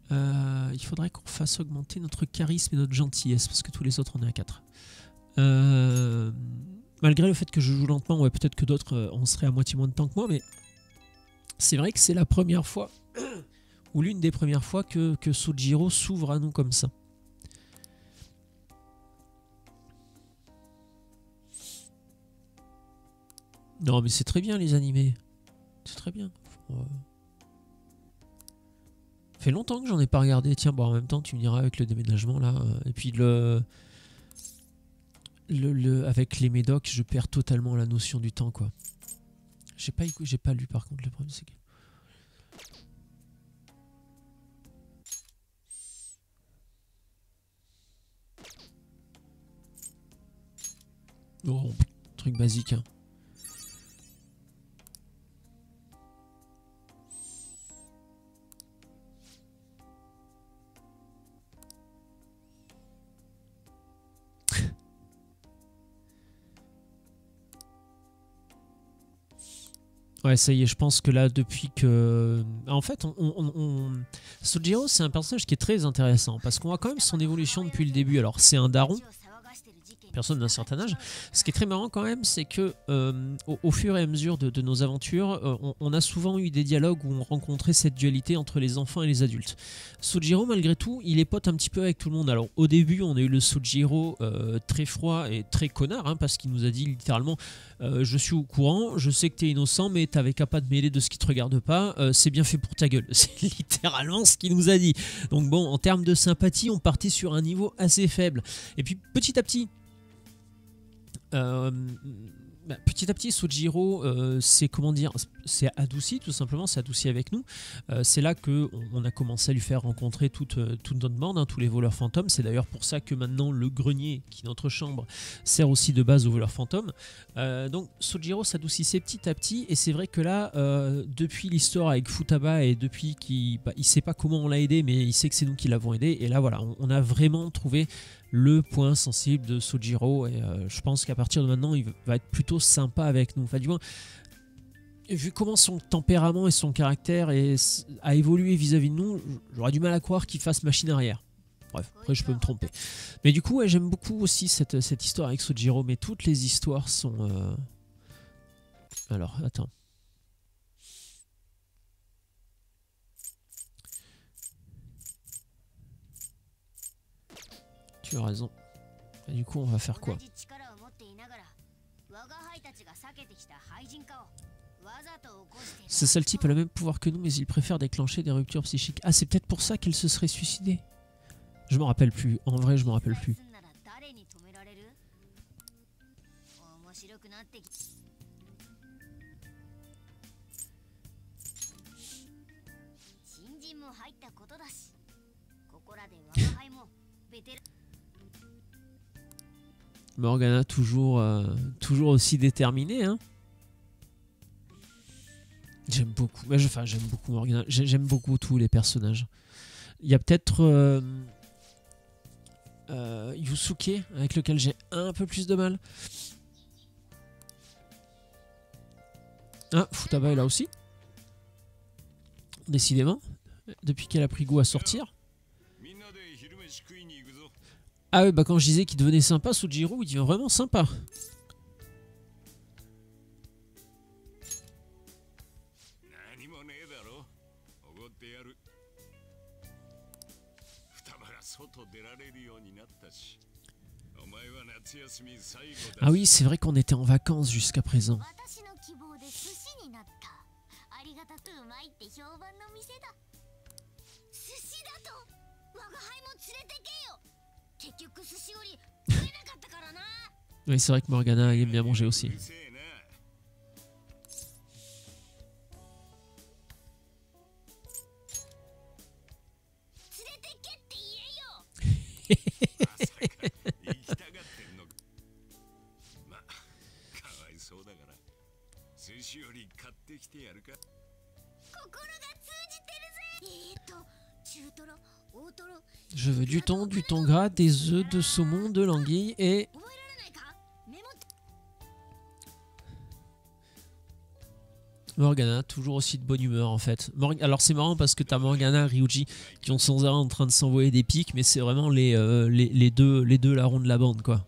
Il faudrait qu'on fasse augmenter notre charisme et notre gentillesse, parce que tous les autres, on est à 4. Malgré le fait que je joue lentement, ouais, peut-être que d'autres on serait à moitié moins de temps que moi, mais c'est vrai que c'est la première fois... ou l'une des premières fois que Sojiro s'ouvre à nous comme ça. Non mais c'est très bien les animés. C'est très bien. Ça fait longtemps que j'en ai pas regardé. Tiens, bon en même temps tu me diras avec le déménagement là. Et puis avec les médocs je perds totalement la notion du temps quoi. J'ai pas lu par contre, le problème c'est que... Oh, truc basique. Hein. Ouais, ça y est, je pense que là, depuis que... En fait, Sojiro, c'est un personnage qui est très intéressant, parce qu'on voit quand même son évolution depuis le début. Alors, c'est un daron, personne d'un certain âge. Ce qui est très marrant quand même, c'est que au fur et à mesure de nos aventures, on a souvent eu des dialogues où on rencontrait cette dualité entre les enfants et les adultes. Sojiro, malgré tout, il est pote un petit peu avec tout le monde. Alors au début, on a eu le Sojiro très froid et très connard, hein, parce qu'il nous a dit littéralement je suis au courant, je sais que t'es innocent, mais t'avais qu'à pas te mêler de ce qui te regarde pas, c'est bien fait pour ta gueule. C'est littéralement ce qu'il nous a dit. Donc bon, en termes de sympathie, on partait sur un niveau assez faible. Et puis petit à petit, Sojiro, c'est comment dire, c'est adouci tout simplement, c'est adouci avec nous. C'est là que on a commencé à lui faire rencontrer toute notre bande, hein, tous les voleurs fantômes. C'est d'ailleurs pour ça que maintenant le grenier, qui est notre chambre, sert aussi de base aux voleurs fantômes. Donc Sojiro s'adoucissait petit à petit, et c'est vrai que là, depuis l'histoire avec Futaba et depuis qu'il il sait pas comment on l'a aidé, mais il sait que c'est nous qui l'avons aidé. Et là voilà, on a vraiment trouvé le point sensible de Sojiro, et je pense qu'à partir de maintenant il va être plutôt sympa avec nous. Enfin du moins, vu comment son tempérament et son caractère a évolué vis-à-vis de nous, j'aurais du mal à croire qu'il fasse machine arrière. Bref, après je peux me tromper. Mais du coup ouais, j'aime beaucoup aussi cette histoire avec Sojiro, mais toutes les histoires sont... Alors attends. Tu as raison. Et du coup, on va faire quoi? Ce sale type a le même pouvoir que nous, mais il préfère déclencher des ruptures psychiques. Ah, c'est peut-être pour ça qu'elle se serait suicidée. Je me rappelle plus. En vrai, je me rappelle plus. Morgana toujours aussi déterminée, hein. J'aime beaucoup. Enfin, j'aime beaucoup Morgana. J'aime beaucoup tous les personnages. Il y a peut-être Yusuke avec lequel j'ai un peu plus de mal. Ah, Futaba est là aussi. décidément. Depuis qu'elle a pris goût à sortir. Ah ouais, bah quand je disais qu'il devenait sympa, Sojiro, il devient vraiment sympa. Ah oui, c'est vrai qu'on était en vacances jusqu'à présent. Oui, c'est vrai que Morgana aime bien manger aussi. Je veux du thon gras, des œufs de saumon, de l'anguille et... Morgana, toujours aussi de bonne humeur en fait. Alors c'est marrant parce que t'as Morgana et Ryuji qui ont sans arrêt en train de s'envoyer des pics, mais c'est vraiment les deux larrons de la bande quoi.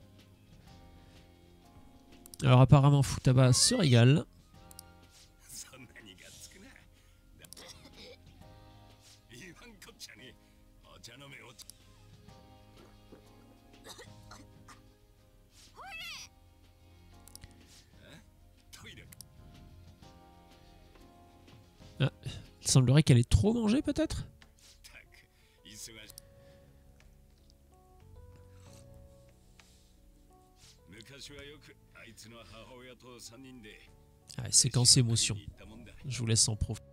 Alors apparemment Futaba se régale. Ah, il semblerait qu'elle ait trop mangé peut-être. Ah, séquence émotion. Je vous laisse en profiter.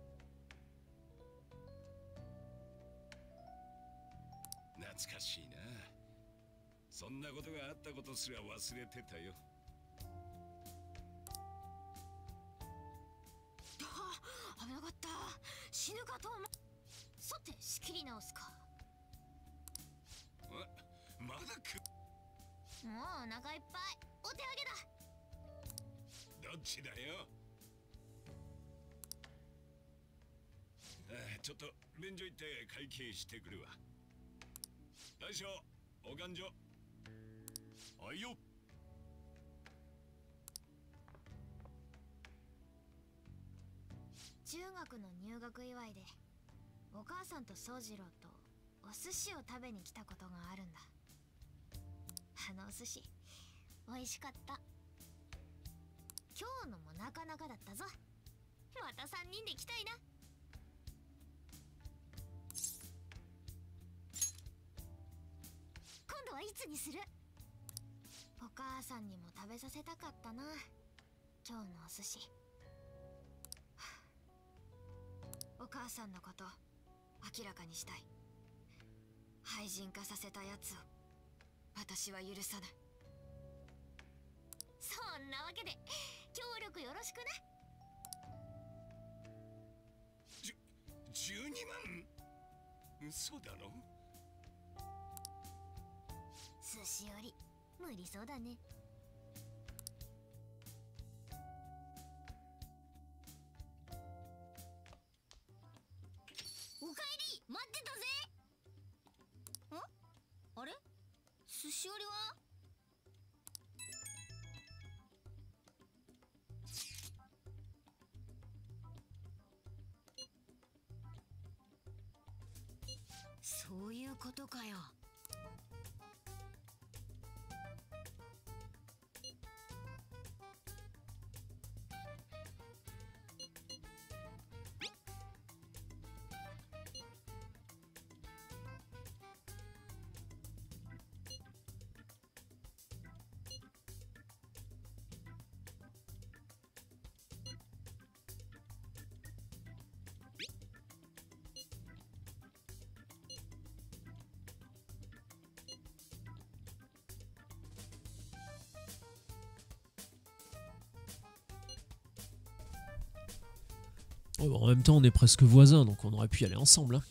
Oh, bon, en même temps, on est presque voisins, donc on aurait pu y aller ensemble. Hein.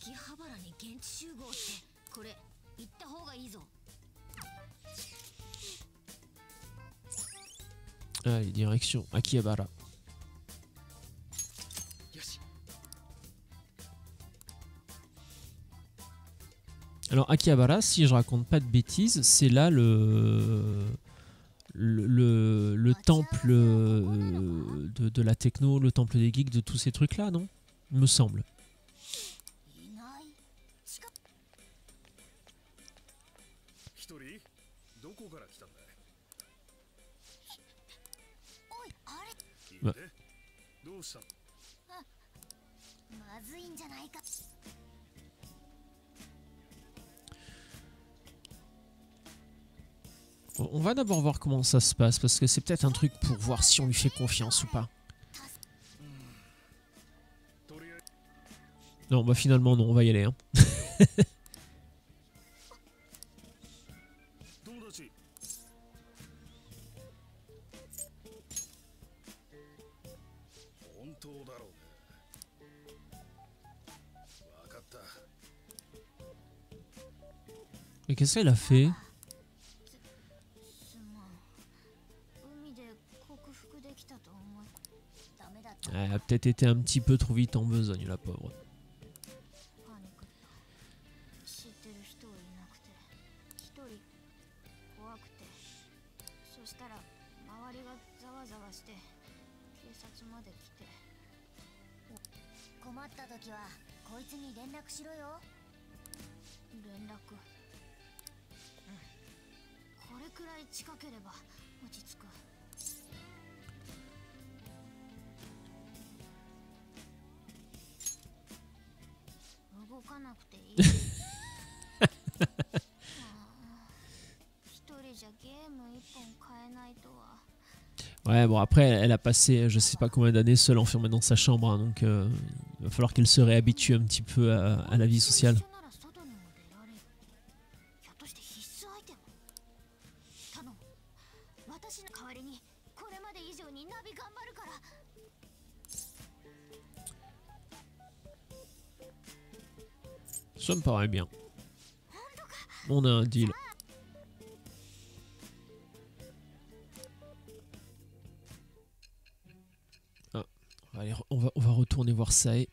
Allez, direction Akihabara. Alors Akihabara, si je raconte pas de bêtises, c'est là le temple de la techno, le temple des geeks, de tous ces trucs là, non? Il me semble. まずいんじゃないか。 On va d'abord voir comment ça se passe, parce que c'est peut-être un truc pour voir si on lui fait confiance ou pas. Non, bah finalement non, on va y aller. Hein. Mais qu'est-ce qu'elle a fait? Elle a peut-être été un petit peu trop vite en besogne, la pauvre. Ouais, bon après elle a passé je sais pas combien d'années seule enfermée dans sa chambre, hein, donc il va falloir qu'elle se réhabitue un petit peu à la vie sociale. Ça me paraît bien. On a un deal. Ah, allez, on va retourner voir Sae.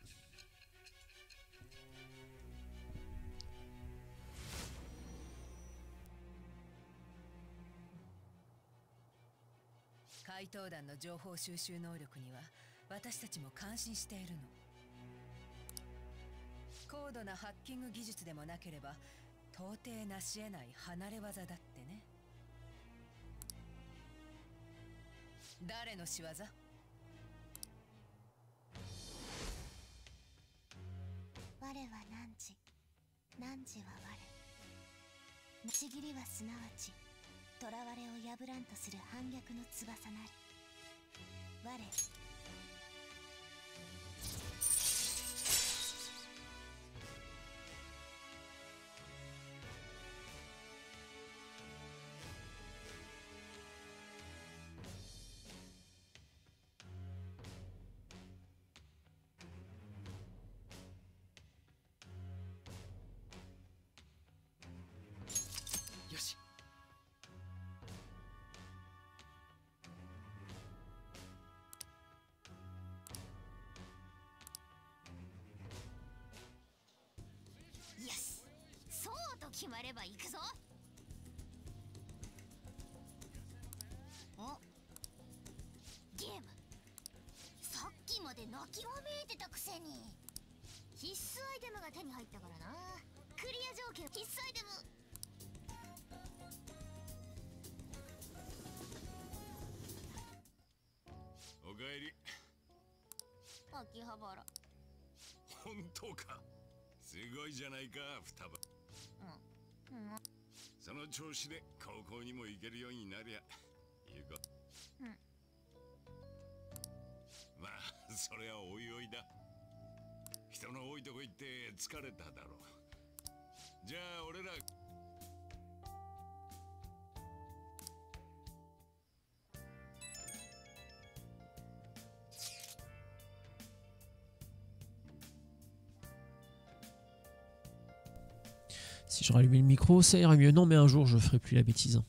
Si je rallumais le micro, ça irait mieux. Non, mais un jour, je ferai plus la bêtise.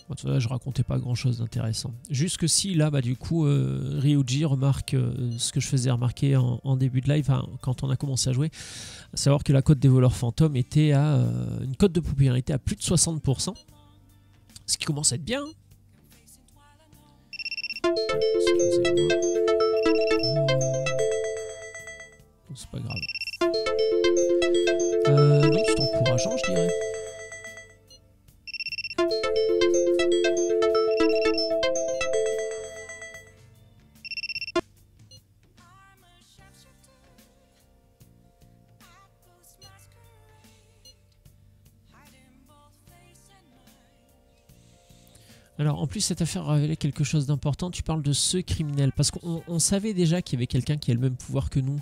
Bon, de toute je racontais pas grand chose d'intéressant. Juste que si là, bah, du coup, Ryuji remarque ce que je faisais remarquer en début de live, hein, quand on a commencé à jouer, à savoir que la cote des voleurs fantômes était à une cote de popularité à plus de 60%, ce qui commence à être bien. Excusez-moi. Bon, c'est pas grave. Non, c'est encourageant, je dirais. Alors en plus cette affaire révélait quelque chose d'important, tu parles de ce criminel, parce qu'on savait déjà qu'il y avait quelqu'un qui a le même pouvoir que nous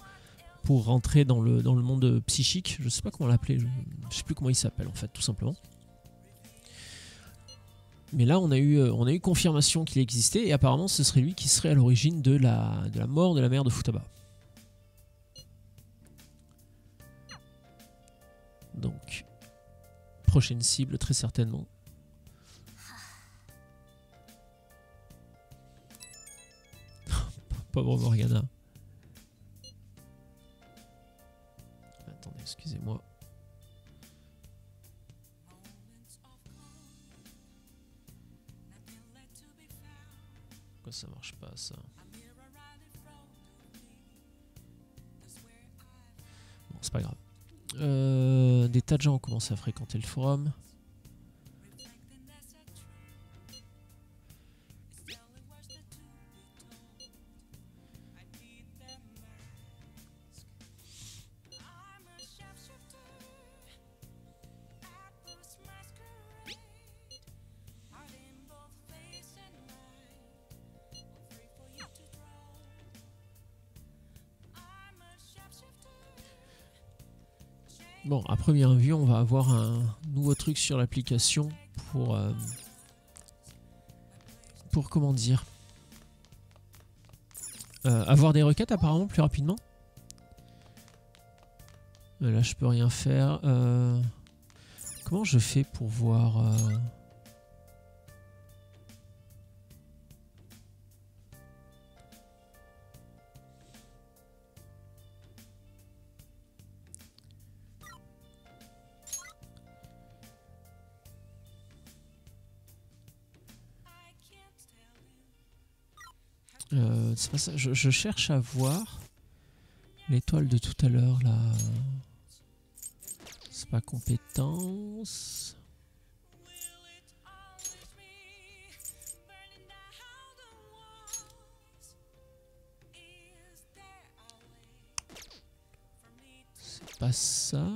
pour rentrer dans le monde psychique, je sais pas comment l'appeler, je sais plus comment il s'appelle en fait tout simplement. Mais là on a eu confirmation qu'il existait et apparemment ce serait lui qui serait à l'origine de la mort de la mère de Futaba. Donc prochaine cible très certainement. Pauvre Morgana. Attendez, excusez-moi. Pourquoi ça marche pas ça? Bon, c'est pas grave. Des tas de gens ont commencé à fréquenter le forum. Bon, à première vue, on va avoir un nouveau truc sur l'application pour comment dire, avoir des requêtes apparemment plus rapidement. Là, je peux rien faire. Comment je fais pour voir c'est pas ça. Je cherche à voir l'étoile de tout à l'heure là. C'est pas compétence. C'est pas ça.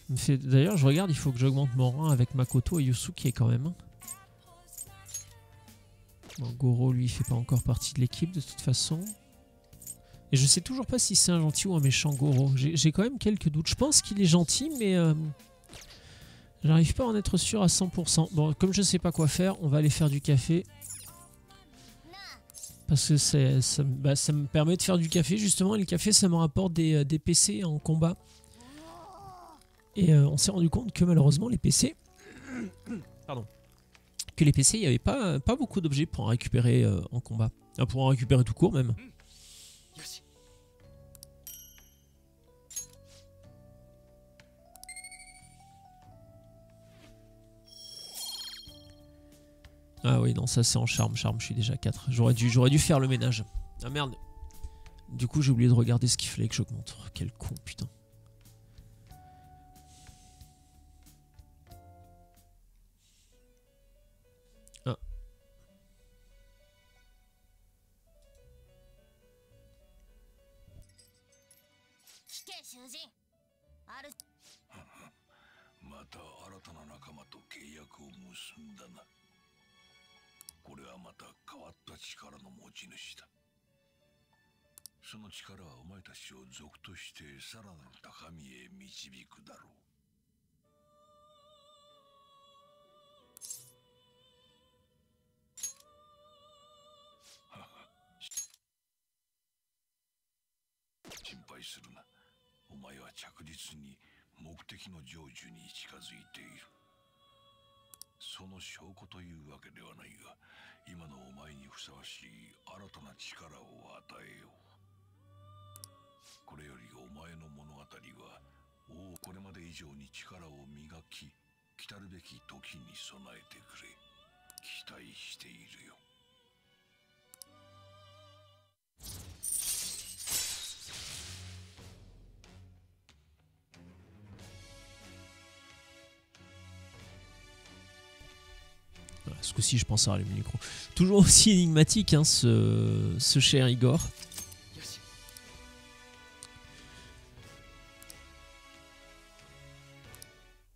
D'ailleurs, je regarde, il faut que j'augmente mon rang avec Makoto et Yusuke quand même. Bon, Goro, lui, il fait pas encore partie de l'équipe de toute façon. Et je sais toujours pas si c'est un gentil ou un méchant Goro. J'ai quand même quelques doutes. Je pense qu'il est gentil, mais j'arrive pas à en être sûr à 100%. Bon, comme je sais pas quoi faire, on va aller faire du café. Parce que ça me permet de faire du café, justement. Et le café, ça me rapporte des PC en combat. Et on s'est rendu compte que malheureusement, les PC... Pardon. Que les PC, il n'y avait pas beaucoup d'objets pour en récupérer en combat. Pour en récupérer tout court, même. Ah oui, non, ça c'est en charme. Charme, je suis déjà 4. J'aurais dû faire le ménage. Ah merde. Du coup, j'ai oublié de regarder ce qu'il fallait que j'augmente. Oh, quel con, putain. Ah. その証拠というわけではないが、今のお前にふさわしい新たな力を与えよう。これよりお前の物語はこれまで以上に力を磨き、来たるべき時に備えてくれ。期待しているよ。Voilà, ce coup-ci, je pense à rallumer le micro. Toujours aussi énigmatique, hein, ce cher Igor.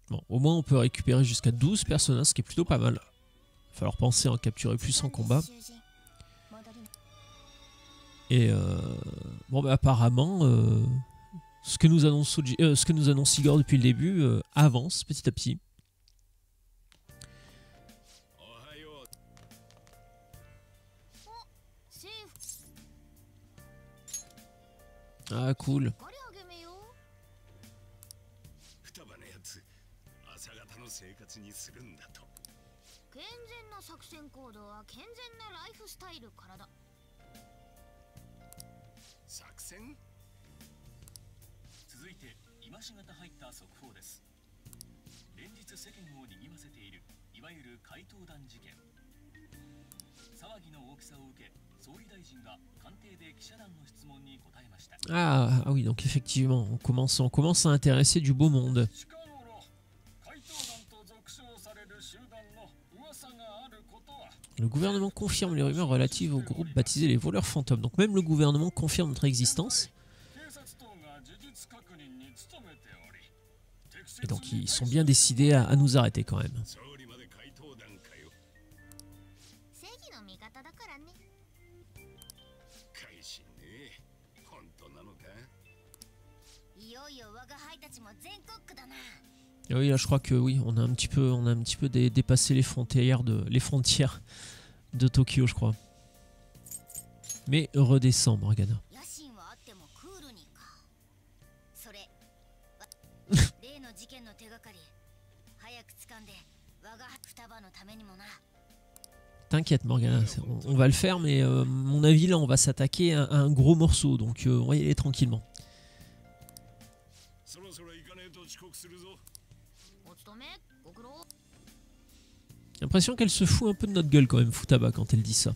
Bon, au moins on peut récupérer jusqu'à 12 personnages, ce qui est plutôt pas mal. Il va falloir penser à en capturer plus en combat. Et bon, bah, apparemment, ce que nous annonce Igor depuis le début avance petit à petit. Ah, cool. Ah oui, donc effectivement, on commence à intéresser du beau monde. Le gouvernement confirme les rumeurs relatives au groupe baptisé les voleurs fantômes. Donc même le gouvernement confirme notre existence. Et donc ils sont bien décidés à nous arrêter quand même. Et oui, là je crois que oui, on a un petit peu dépassé les frontières de Tokyo, je crois. Mais redescends, Morgana. T'inquiète, Morgana, on va le faire, mais à mon avis, là, on va s'attaquer à un gros morceau, donc on va y aller tranquillement. J'ai l'impression qu'elle se fout un peu de notre gueule quand même, Futaba, quand elle dit ça.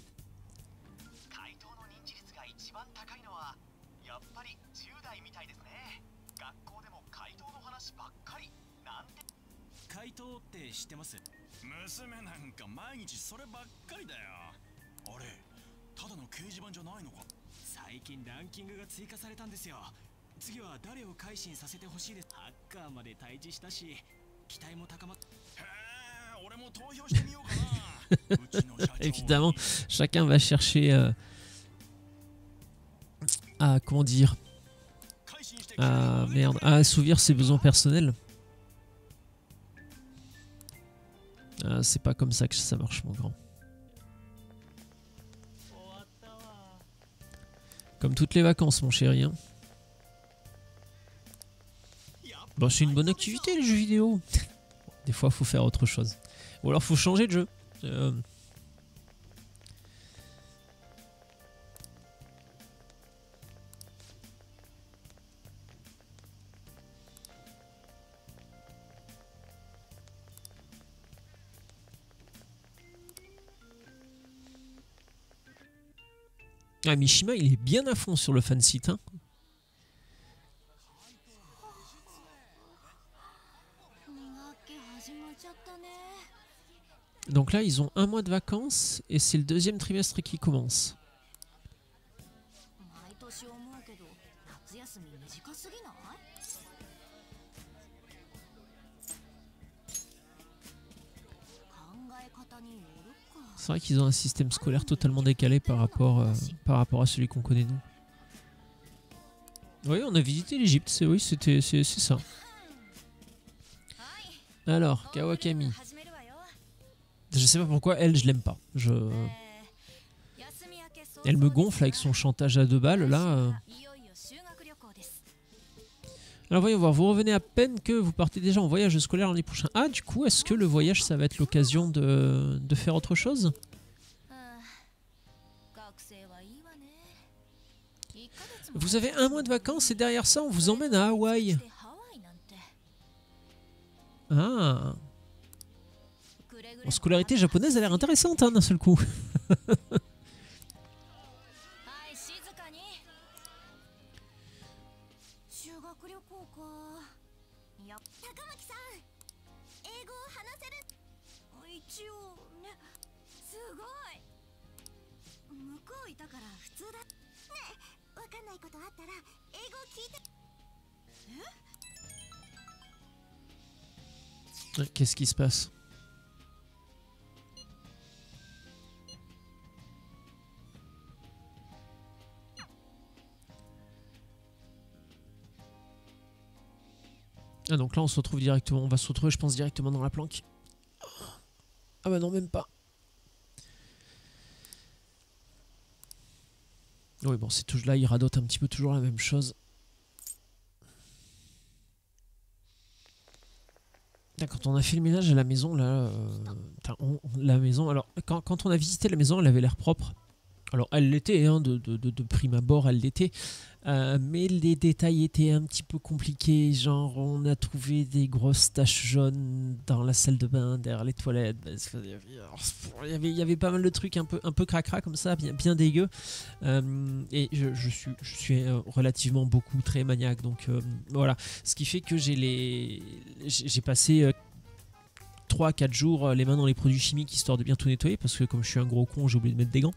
Évidemment, chacun va chercher à comment dire, à assouvir ses besoins personnels. C'est pas comme ça que ça marche, mon grand. Comme toutes les vacances, mon chéri. Hein. Bon, c'est une bonne activité, les jeux vidéo. Des fois, faut faire autre chose. Ou alors, faut changer de jeu. Ah, Mishima, il est bien à fond sur le fansite. Hein. Donc là, ils ont un mois de vacances et c'est le deuxième trimestre qui commence. C'est vrai qu'ils ont un système scolaire totalement décalé par rapport à celui qu'on connaît nous. Oui, on a visité l'Égypte, c'est ça. Alors, Kawakami. Je sais pas pourquoi, elle, je l'aime pas. Elle me gonfle avec son chantage à 2 balles, là. Alors voyons voir, vous revenez à peine que vous partez déjà en voyage scolaire l'année prochaine. Ah, du coup, est-ce que le voyage, ça va être l'occasion de faire autre chose? ああ学生はいいわね1ヶ月も Vous avez un mois de vacances et derrière ça, on vous emmène à Hawaï. ハワイなんて Ah, くれぐれ en scolarité japonaise a l'air intéressante hein, d'un seul coup. はい静かに修学旅行かや高巻さん英語を話せる一応ねすごい向こういたから普通だねえわかんないことあったら英語聞いて Qu'est-ce qui se passe? Ah donc là on se retrouve directement, on va se retrouver je pense directement dans la planque. Ah bah non même pas. Oui bon c'est toujours là, il radote un petit peu toujours la même chose. Quand on a fait le ménage à la maison là, la maison, alors quand on a visité la maison elle avait l'air propre. Alors elle l'était, hein, de prime abord elle l'était, mais les détails étaient un petit peu compliqués, genre on a trouvé des grosses taches jaunes dans la salle de bain, derrière les toilettes, parce qu'il y avait pas mal de trucs un peu cracra comme ça, bien dégueu, et je suis relativement beaucoup très maniaque, donc voilà, ce qui fait que j'ai passé 3-4 jours les mains dans les produits chimiques histoire de bien tout nettoyer, parce que comme je suis un gros con j'ai oublié de mettre des gants.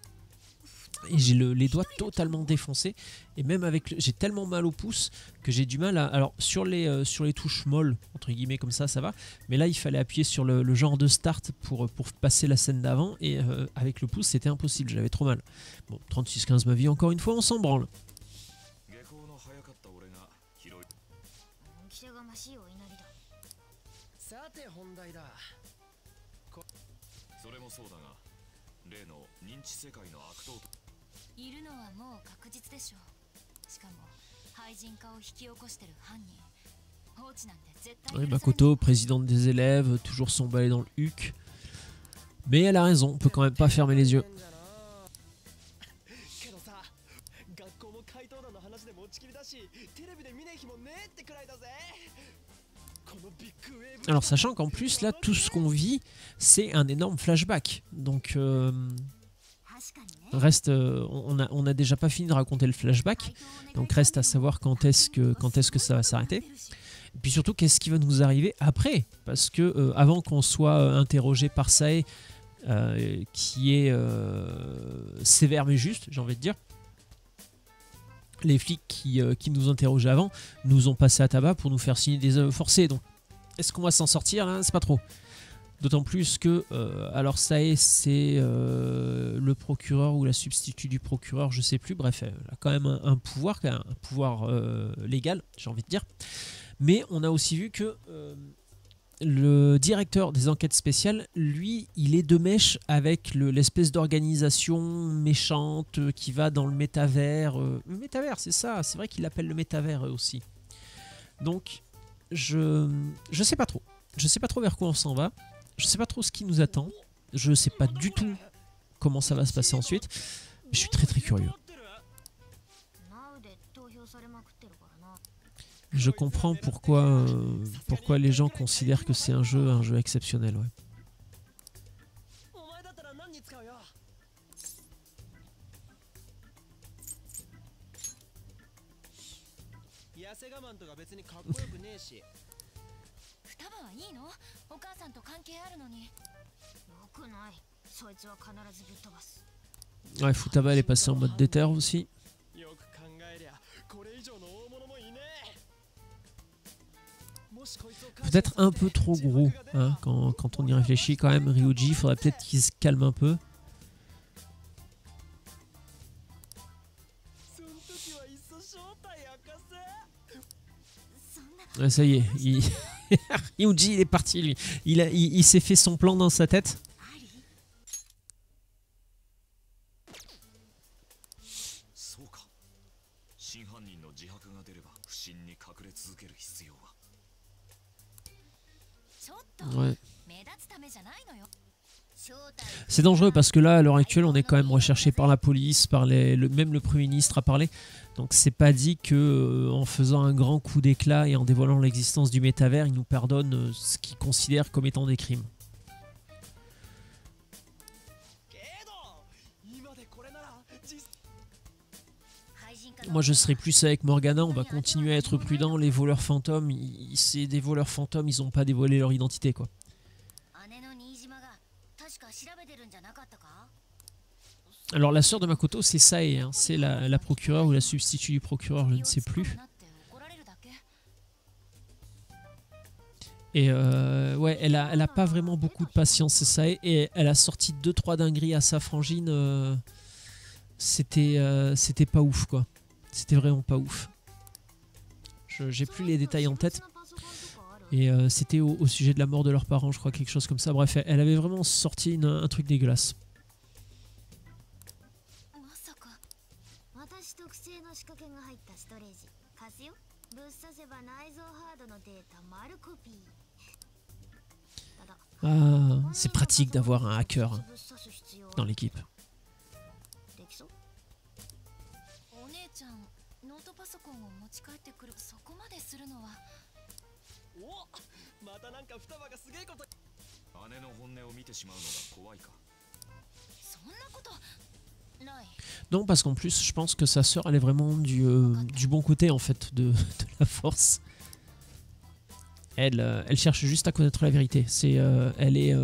Et j'ai les doigts totalement défoncés et même avec j'ai tellement mal au pouce que j'ai du mal à... Alors sur les touches molles entre guillemets comme ça va, mais là il fallait appuyer sur le genre de start pour passer la scène d'avant et avec le pouce c'était impossible, j'avais trop mal. Bon 36-15 ma vie encore une fois on s'en branle. 記者がましいお祈りださて本題だそれもそうだが例の認知世界の悪党といるのはもう確実でしょうしかも廃人化を引き起こしてる犯人放置なんて絶対 Oui Makoto, présidente des élèves, toujours s'emballer dans le huc. Mais elle a raison, on peut quand même pas fermer les yeux. けどさ学校も怪盗団の話で持ちきりだしテレビで見ねえ日もねえってくらいだぜ Alors sachant qu'en plus là tout ce qu'on vit c'est un énorme flashback donc reste on a déjà pas fini de raconter le flashback donc reste à savoir quand est-ce que ça va s'arrêter et puis surtout qu'est-ce qui va nous arriver après parce que avant qu'on soit interrogé par Sae qui est sévère mais juste j'ai envie de dire. Les flics qui nous interrogeaient avant nous ont passé à tabac pour nous faire signer des aveux forcés. Donc, est-ce qu'on va s'en sortir là? C'est pas trop. D'autant plus que, alors Sae, c'est le procureur ou la substitut du procureur, je sais plus. Bref, elle a quand même un pouvoir légal, j'ai envie de dire. Mais on a aussi vu que le directeur des enquêtes spéciales, lui, il est de mèche avec l'espèce d'organisation méchante qui va dans le métavers. Le métavers, c'est ça, c'est vrai qu'il l'appelle le métavers aussi. Donc, je sais pas trop. Je sais pas trop vers quoi on s'en va. Je sais pas trop ce qui nous attend. Je sais pas du tout comment ça va se passer ensuite. Je suis très curieux. Je comprends pourquoi les gens considèrent que c'est un jeu exceptionnel. Ouais. Ouais, Futaba elle est passée en mode déter aussi. Peut-être un peu trop gros hein, quand on y réfléchit quand même. Ryuji, il faudrait peut-être qu'il se calme un peu. Ouais, ça y est, Ryuji il est parti lui. Il s'est fait son plan dans sa tête. 真犯人の自白が出れば不審に隠れ続ける必要は。ちょっと Ouais. 目立つためじゃないのよ。 C'est dangereux parce que là, à l'heure actuelle, on est quand même recherché par la police, par même le Premier ministre a parlé. Donc c'est pas dit que en faisant un grand coup d'éclat et en dévoilant l'existence du métavers, il nous pardonne ce qu'il considère comme étant des crimes. けど今でこれなら実 Moi, je serai plus avec Morgana, on va continuer à être prudent. Les voleurs fantômes, c'est des voleurs fantômes, ils ont pas dévoilé leur identité, quoi. 姉の新島が確か調べてるんじゃなかったか？ Alors la sœur de Makoto, c'est Sae, hein. C'est la procureure ou la substitut du procureur, je ne sais plus. Et ouais, elle a pas vraiment beaucoup de patience, c'est Sae, et elle a sorti 2-3 dingueries à sa frangine. C'était pas ouf, quoi. C'était vraiment pas ouf. J'ai plus les détails en tête. Et c'était au sujet de la mort de leurs parents, je crois, quelque chose comme ça. Bref, elle avait vraiment sorti un truc dégueulasse. まさか私特製の仕掛けが入ったストレージ貸すよ。ぶっ刺せば内臓ハードのデータ丸コピー。 Ah, c'est pratique d'avoir un hacker hein, dans l'équipe. お姉ちゃんノートパソコンを持ち帰ってくる。そこまでするのは。おまたなんか双葉がすげえこと。姉の本音を見てしまうのが怖いか。そんなことない。 Non, parce qu'en plus, je pense que sa sœur, elle est vraiment du bon côté, en fait, de la force. Elle cherche juste à connaître la vérité. Elle est...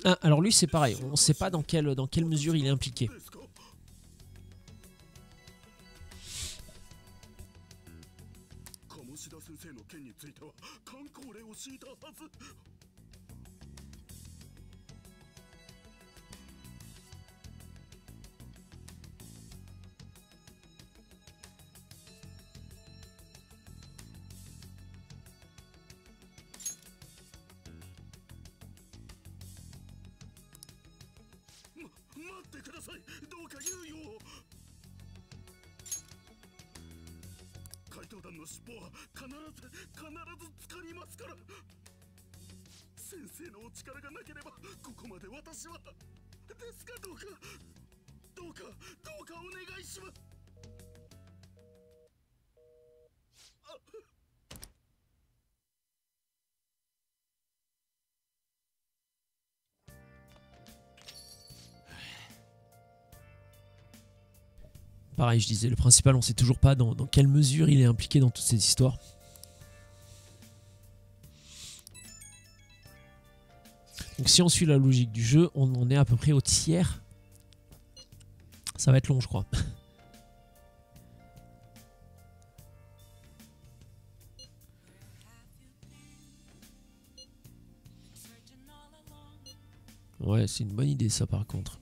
Ah, alors lui, c'est pareil. On ne sait pas dans quelle mesure il est impliqué. 鴨志田先生の件については観光令を敷いたはず。待ってください。どうか猶予を。怪盗団の尻尾は必ずつかりますから。先生のお力がなければここまで私は。ですがどうかお願いします。 Pareil, je disais, le principal, on sait toujours pas dans quelle mesure il est impliqué dans toute cette histoire. Donc si on suit la logique du jeu, on en est à peu près au tiers. Ça va être long, je crois. Ouais, c'est une bonne idée ça par contre.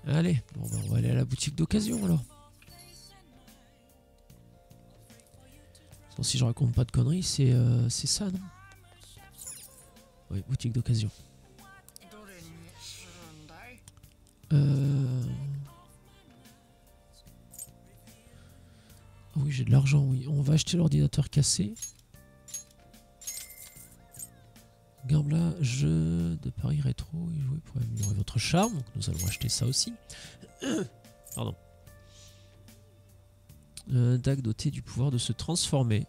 Allez, bon, bah, on va aller à la boutique d'occasion alors. Bon, si je raconte pas de conneries, c'est ça, non? Oui, boutique d'occasion. Oui, j'ai de l'argent, oui. On va acheter l'ordinateur cassé. Gambla, jeu de Paris rétro et jouer pour améliorer votre charme. Donc nous allons acheter ça aussi. Pardon. Dague doté du pouvoir de se transformer.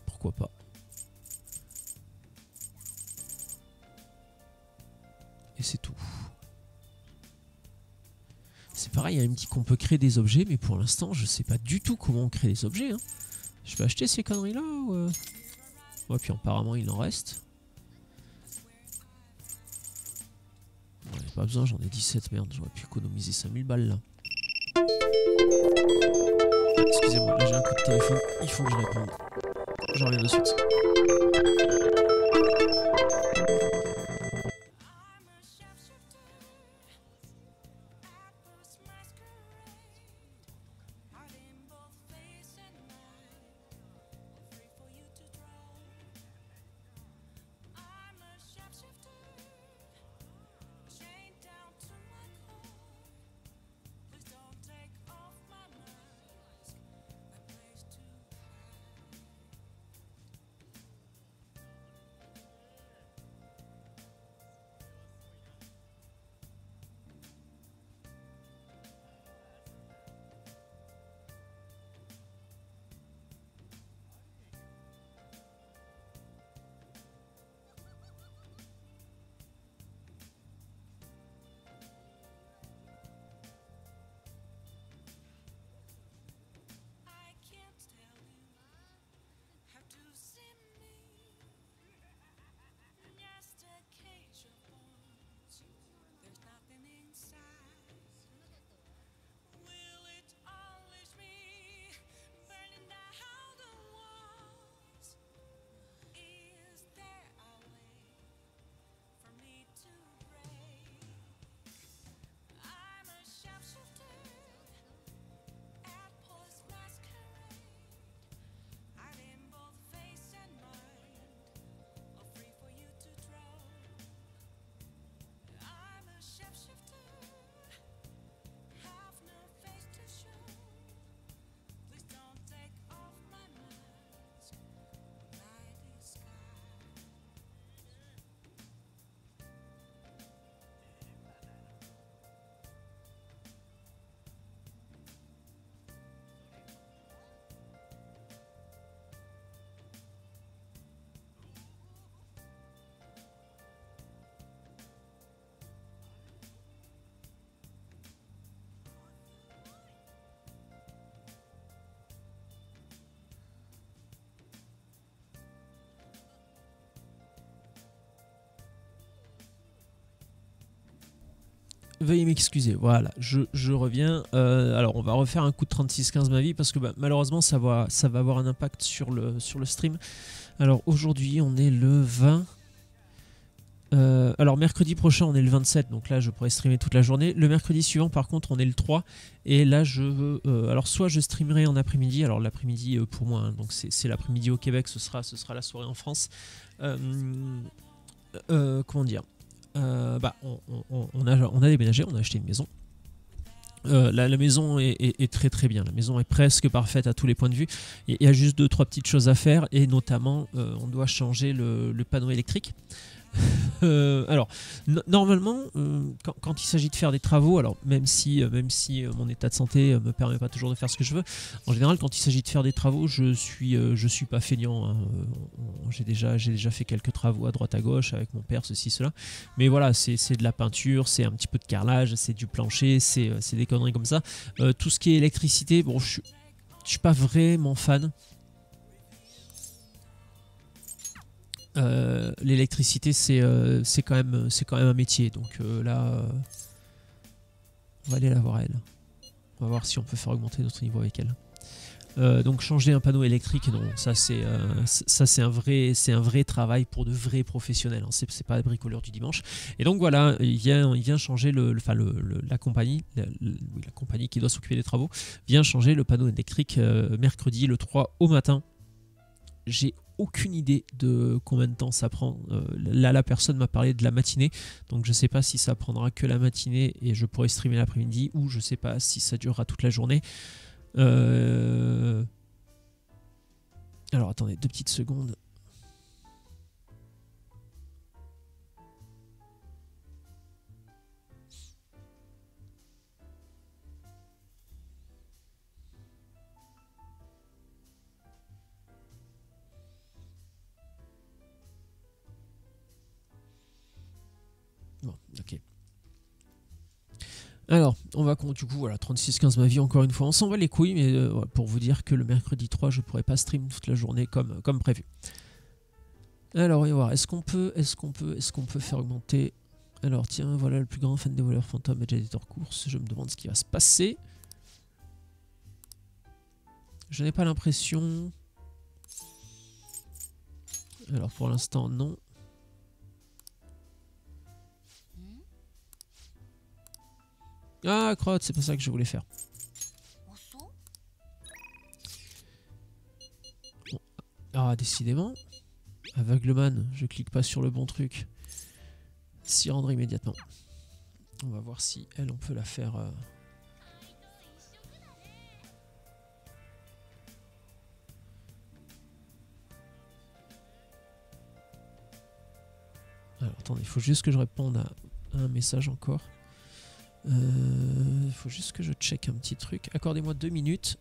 Pourquoi pas. Et c'est tout. C'est pareil, il me dit qu'on peut créer des objets, mais pour l'instant, je sais pas du tout comment on crée des objets. Hein. Je peux acheter ces conneries-là ou... Ouais, puis apparemment il en reste. Bon, pas besoin, j'en ai 17, merde, j'aurais pu économiser 5000 balles là. Excusez-moi, là j'ai un coup de téléphone, il faut que je réponde. Je reviens de suite. Veuillez m'excuser, voilà, je reviens. Alors on va refaire un coup de 36-15 ma vie parce que malheureusement ça va avoir un impact sur le stream. Alors aujourd'hui on est le 20. Alors mercredi prochain on est le 27, donc là je pourrais streamer toute la journée. Le mercredi suivant par contre on est le 3 et là alors soit je streamerai en après-midi, alors l'après-midi pour moi hein, donc c'est l'après-midi au Québec, ce sera la soirée en France. Comment dire, on a déménagé, on a acheté une maison. La maison est très très bien, la maison est presque parfaite à tous les points de vue. Il y a juste 2-3 petites choses à faire et notamment on doit changer le panneau électrique. Alors normalement quand il s'agit de faire des travaux, alors même si mon état de santé me permet pas toujours de faire ce que je veux, en général quand il s'agit de faire des travaux je suis pas feignant hein. J'ai déjà fait quelques travaux à droite à gauche avec mon père, ceci cela, mais voilà c'est de la peinture, c'est un petit peu de carrelage, c'est du plancher, c'est des conneries comme ça. Tout ce qui est électricité, bon je suis pas vraiment fan. L'électricité c'est quand même un métier, donc là on va aller la voir elle, on va voir si on peut faire augmenter notre niveau avec elle. Donc changer un panneau électrique, non, ça c'est un vrai travail pour de vrais professionnels hein. C'est pas le bricoleur du dimanche. Et donc voilà, il vient changer la compagnie qui doit s'occuper des travaux vient changer le panneau électrique mercredi le 3 au matin. J'ai aucune idée de combien de temps ça prend. Là, la personne m'a parlé de la matinée, donc je sais pas si ça prendra que la matinée et je pourrai streamer l'après-midi, ou je sais pas si ça durera toute la journée. Alors attendez 2 petites secondes. Bon, ok. Alors, on va du coup, voilà, 36-15 ma vie, encore une fois, on s'en va les couilles, mais pour vous dire que le mercredi 3, je pourrais pas stream toute la journée comme prévu. Alors, on va voir, est-ce qu'on peut faire augmenter... Alors, tiens, voilà, le plus grand fan des voleurs fantômes et Editor Course, je me demande ce qui va se passer. Je n'ai pas l'impression... Alors pour l'instant, non. Ah, crotte, c'est pas ça que je voulais faire. 遅っ Ah, décidément. Aveugleman, je clique pas sur le bon truc. S'y rendre immédiatement. On va voir si elle, on peut la faire... Alors, attendez, il faut juste que je réponde à un message encore. Il faut juste que je check un petit truc. Accordez-moi 2 minutes.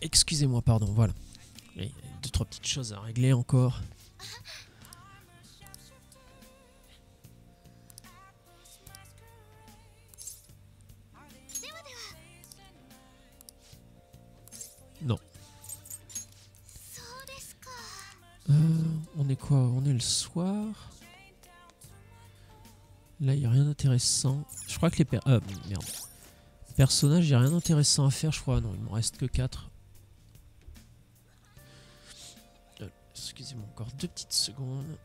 Excusez-moi, pardon, voilà. Et 2-3 petites choses à régler encore. Non. そうですか On est quoi? On est le soir. Là, il n'y a rien d'intéressant. Je crois que les merde. Personnages, il n'y a rien d'intéressant à faire, je crois. Non, il m'en reste que 4. Excusez-moi, encore 2 petites secondes.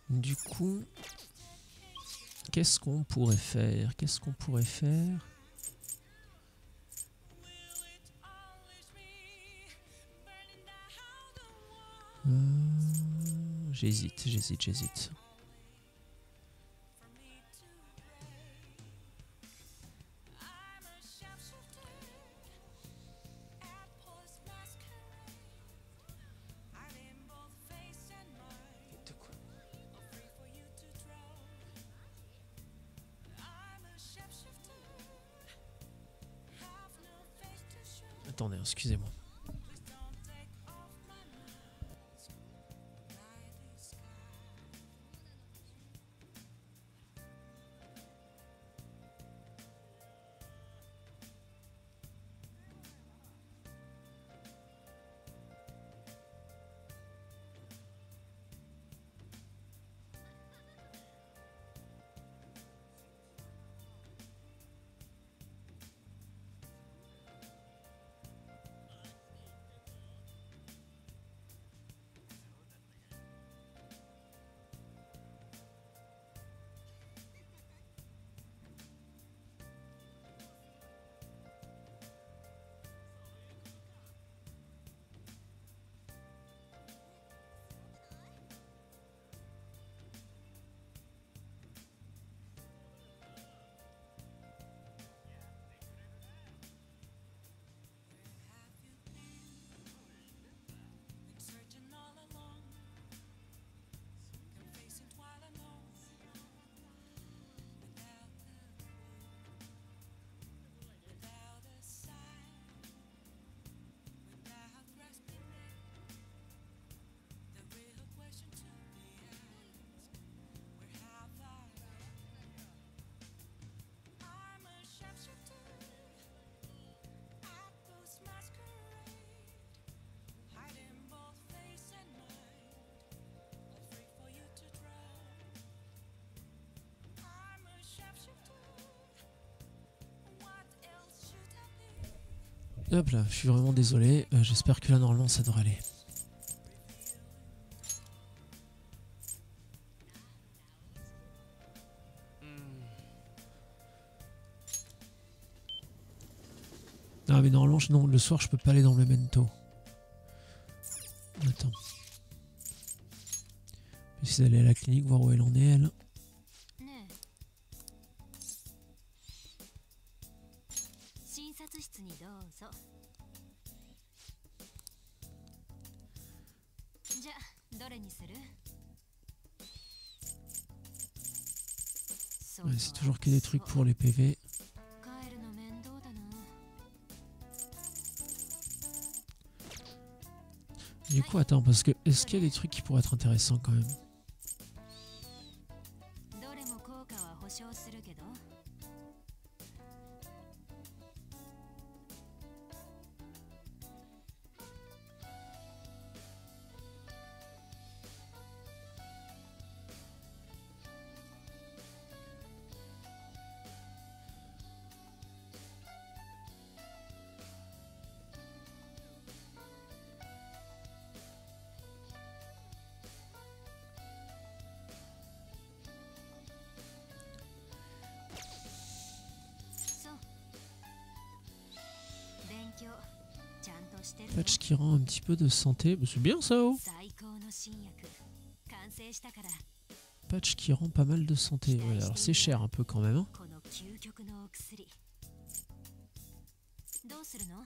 Du coup, qu'est-ce qu'on pourrait faire? Qu'est-ce qu'on pourrait faire? J'hésite. Attendez, excusez-moi. Hop là, je suis vraiment désolé. J'espère que là, normalement, ça devrait aller. Ah mais normalement, non, le soir, je peux pas aller dans le memento. Attends. Je vais essayer d'aller à la clinique, voir où elle en est, elle. ねえ診察室にどうぞじゃどれにする Ouais, c'est toujours que des trucs pour les PV. 帰るの面倒だな Du coup, attends, parce que est-ce qu'il y a des trucs qui pourraient être intéressants quand même? どれも効果は保証するけど そう勉強ちゃんとしてるの Patch qui rend un petit peu de santé. Bah, c'est bien ça, oh! 最高の新薬完成したから Patch qui rend pas mal de santé. Ouais, alors c'est cher un peu quand même. Hein. この究極のお薬どうするの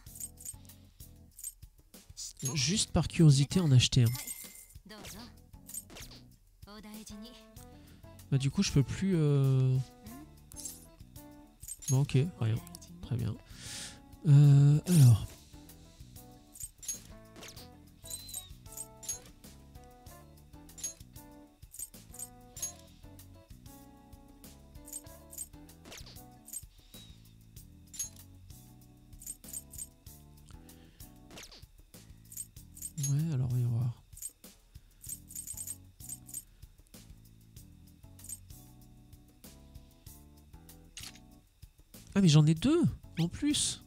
Juste par curiosité, en acheter un. はいどうぞお大事に Bah, du coup, je peux plus. Bon, ok, お大 rien. 事に Très bien. Alors. Ouais, alors voyons voir. Ah mais j'en ai deux en plus.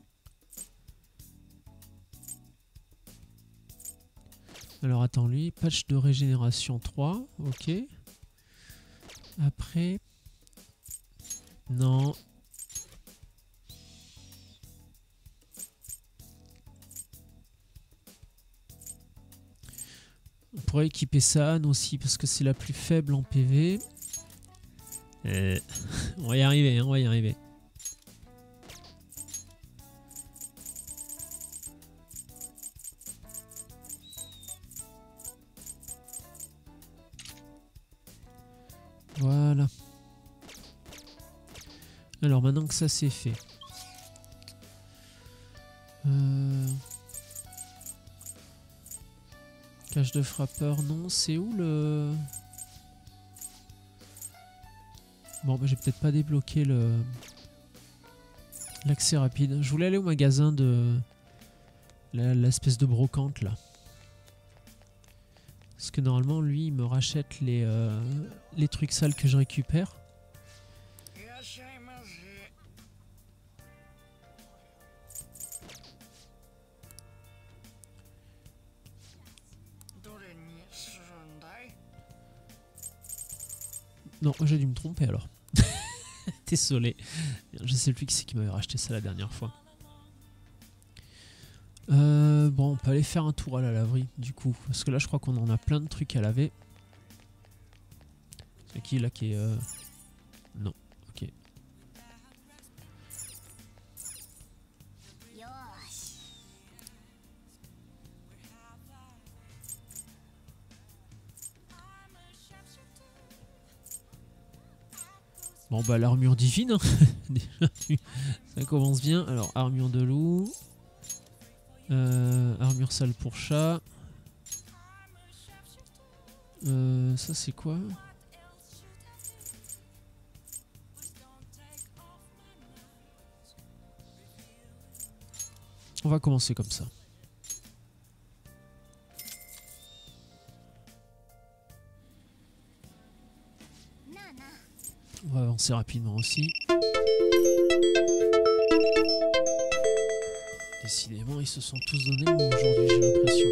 Alors attends, lui, patch de régénération 3, ok. Après... Non. On pourrait équiper ça Anne aussi parce que c'est la plus faible en PV. On va y arriver, hein, on va y arriver. Voilà. Alors maintenant que ça c'est fait. Cache de frappeur, non. C'est où le... Bon, bah, j'ai peut-être pas débloqué le... l'accès rapide. Je voulais aller au magasin de... l'espèce de brocante là. Parce que normalement, lui, il me rachète les trucs sales que je récupère. Non, j'ai dû me tromper alors. Désolé. Je sais plus qui c'est qui m'avait racheté ça la dernière fois. Bon, on peut aller faire un tour à la laverie du coup. Parce que là, je crois qu'on en a plein de trucs à laver. C'est qui là qui est... Non, ok. よーし Bon bah l'armure divine, hein. Déjà, ça commence bien. Alors armure de loup, armure sale pour chat. Ça c'est quoi? On va commencer comme ça. On va avancer rapidement aussi. Décidément, ils se sont tous donnés le mot aujourd'hui, j'ai l'impression.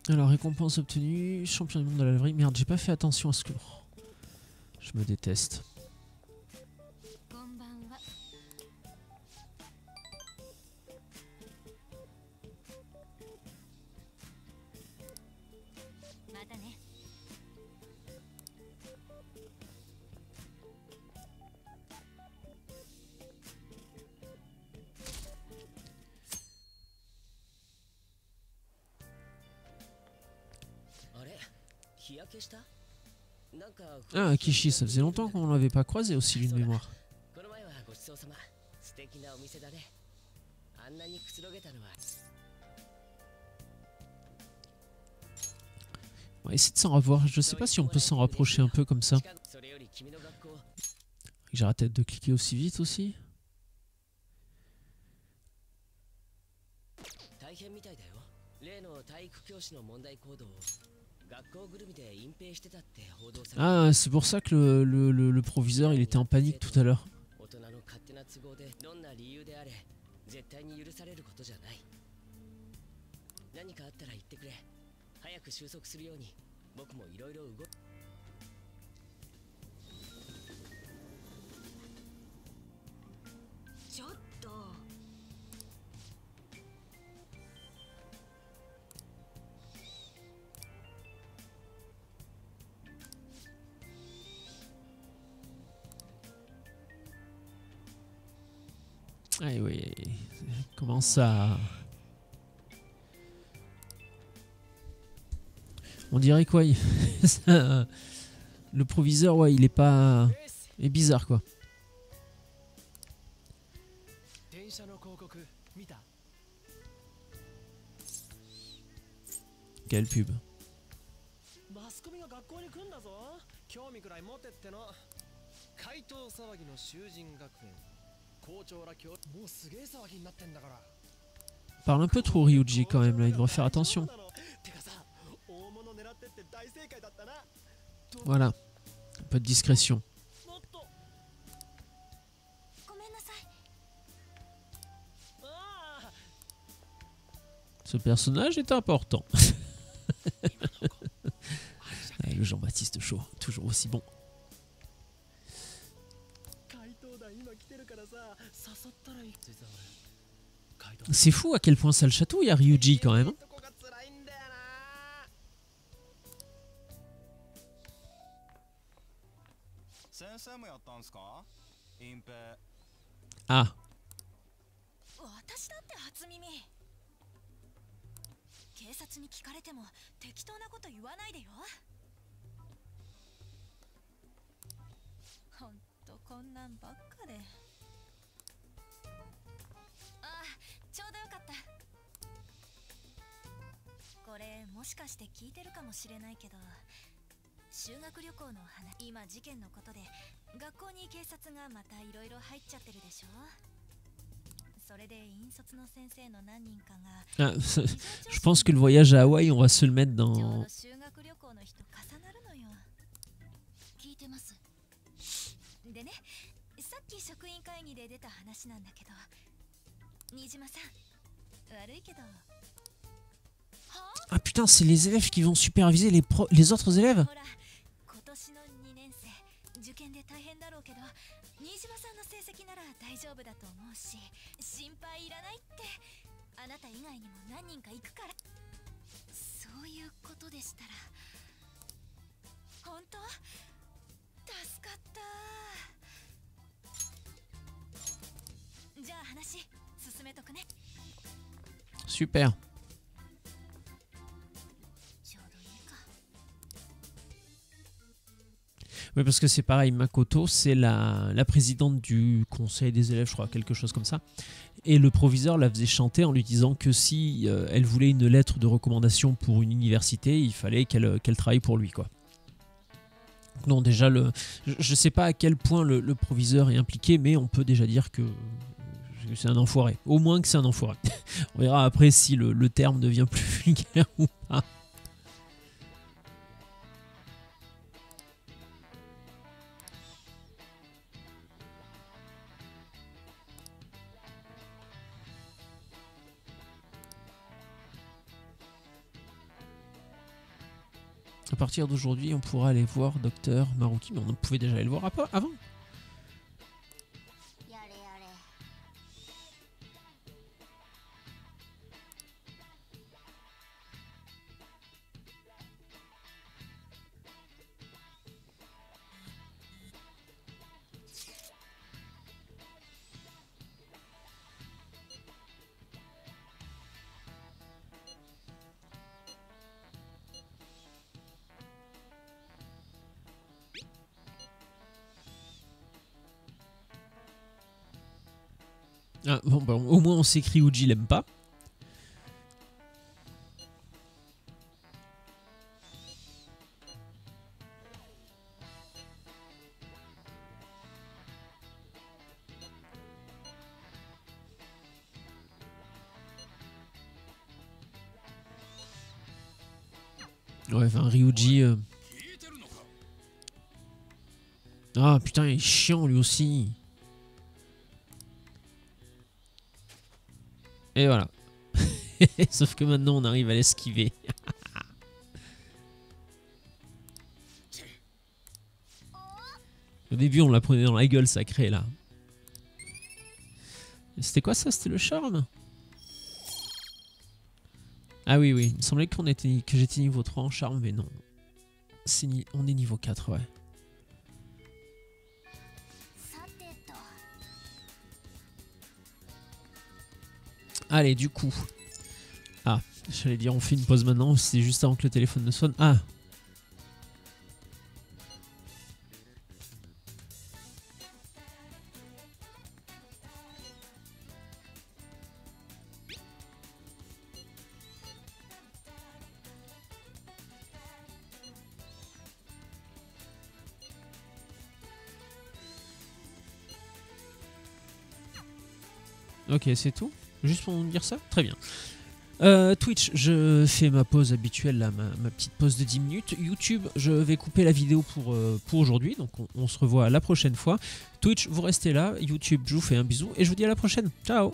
Alors, récompense obtenue, champion du monde de la laverie. Merde, j'ai pas fait attention à ce que... Je me déteste. Ah, Kishi, ça faisait longtemps qu'on l'avait pas croisé aussi, lui de mémoire. On va essayer de s'en revoir. Je sais pas si on peut s'en rapprocher un peu comme ça. J'arrête peut-être de cliquer aussi vite aussi. Ah, c'est pour ça que le proviseur il était en panique tout à l'heure. Ah oui, comment ça... On dirait quoi ça, le proviseur, ouais, il est pas... Il est bizarre, quoi. Quelle pub. Parle un peu trop Ryuji quand même là, il devrait faire attention. Voilà, un peu de discrétion. Ce personnage est important. Allez, le Jean-Baptiste Chaud, toujours aussi bon. C'est fou à quel point ça le chatouille à Ryuji quand même. Ah. 警察に聞かれても適当なこと言わないでよ。ほんとこんなんばっかで。ああ、ちょうどよかった。これもしかして聞いてるかもしれないけど、修学旅行の話、今事件のことで学校に警察がまたいろいろ入っちゃってるでしょ。 Ah, je pense que le voyage à Hawaï, on va se le mettre dans... Ah putain, c'est les élèves qui vont superviser les autres élèves. 新島さんの成績なら大丈夫だと思うし、心配いらないって。あなた以外にも何人か行くから。そういうことでしたら、本当？助かった。じゃあ話進めとくね。Super. Oui, parce que c'est pareil, Makoto, c'est la présidente du conseil des élèves, je crois, quelque chose comme ça. Et le proviseur la faisait chanter en lui disant que si elle voulait une lettre de recommandation pour une université, il fallait qu'elle travaille pour lui, quoi. Non, déjà, je sais pas à quel point le proviseur est impliqué, mais on peut déjà dire que c'est un enfoiré. Au moins que c'est un enfoiré. On verra après si le terme devient plus vulgaire ou pas. À partir d'aujourd'hui, on pourra aller voir Docteur Maruki, mais on pouvait déjà aller le voir avant. やれやれ Ah, bon, bah, au moins on sait que Ryuji l'aime pas. Ouais, enfin Ryuji... Ah putain, il est chiant lui aussi. Et voilà. Sauf que maintenant on arrive à l'esquiver. Au début on la prenait dans la gueule sacrée là. C'était quoi ça? C'était le charme? Ah oui oui, il me semblait que j'étais niveau 3 en charme, mais non. On est niveau 4, ouais. さてと Allez, du coup. Ah, j'allais dire on fait une pause maintenant, c'est juste avant que le téléphone ne sonne. Ah. Ok, c'est tout? Juste pour nous dire ça? Très bien. Twitch, je fais ma pause habituelle, là, ma petite pause de 10 minutes. YouTube, je vais couper la vidéo pour aujourd'hui, donc on se revoit la prochaine fois. Twitch, vous restez là. YouTube, je vous fais un bisou et je vous dis à la prochaine. Ciao!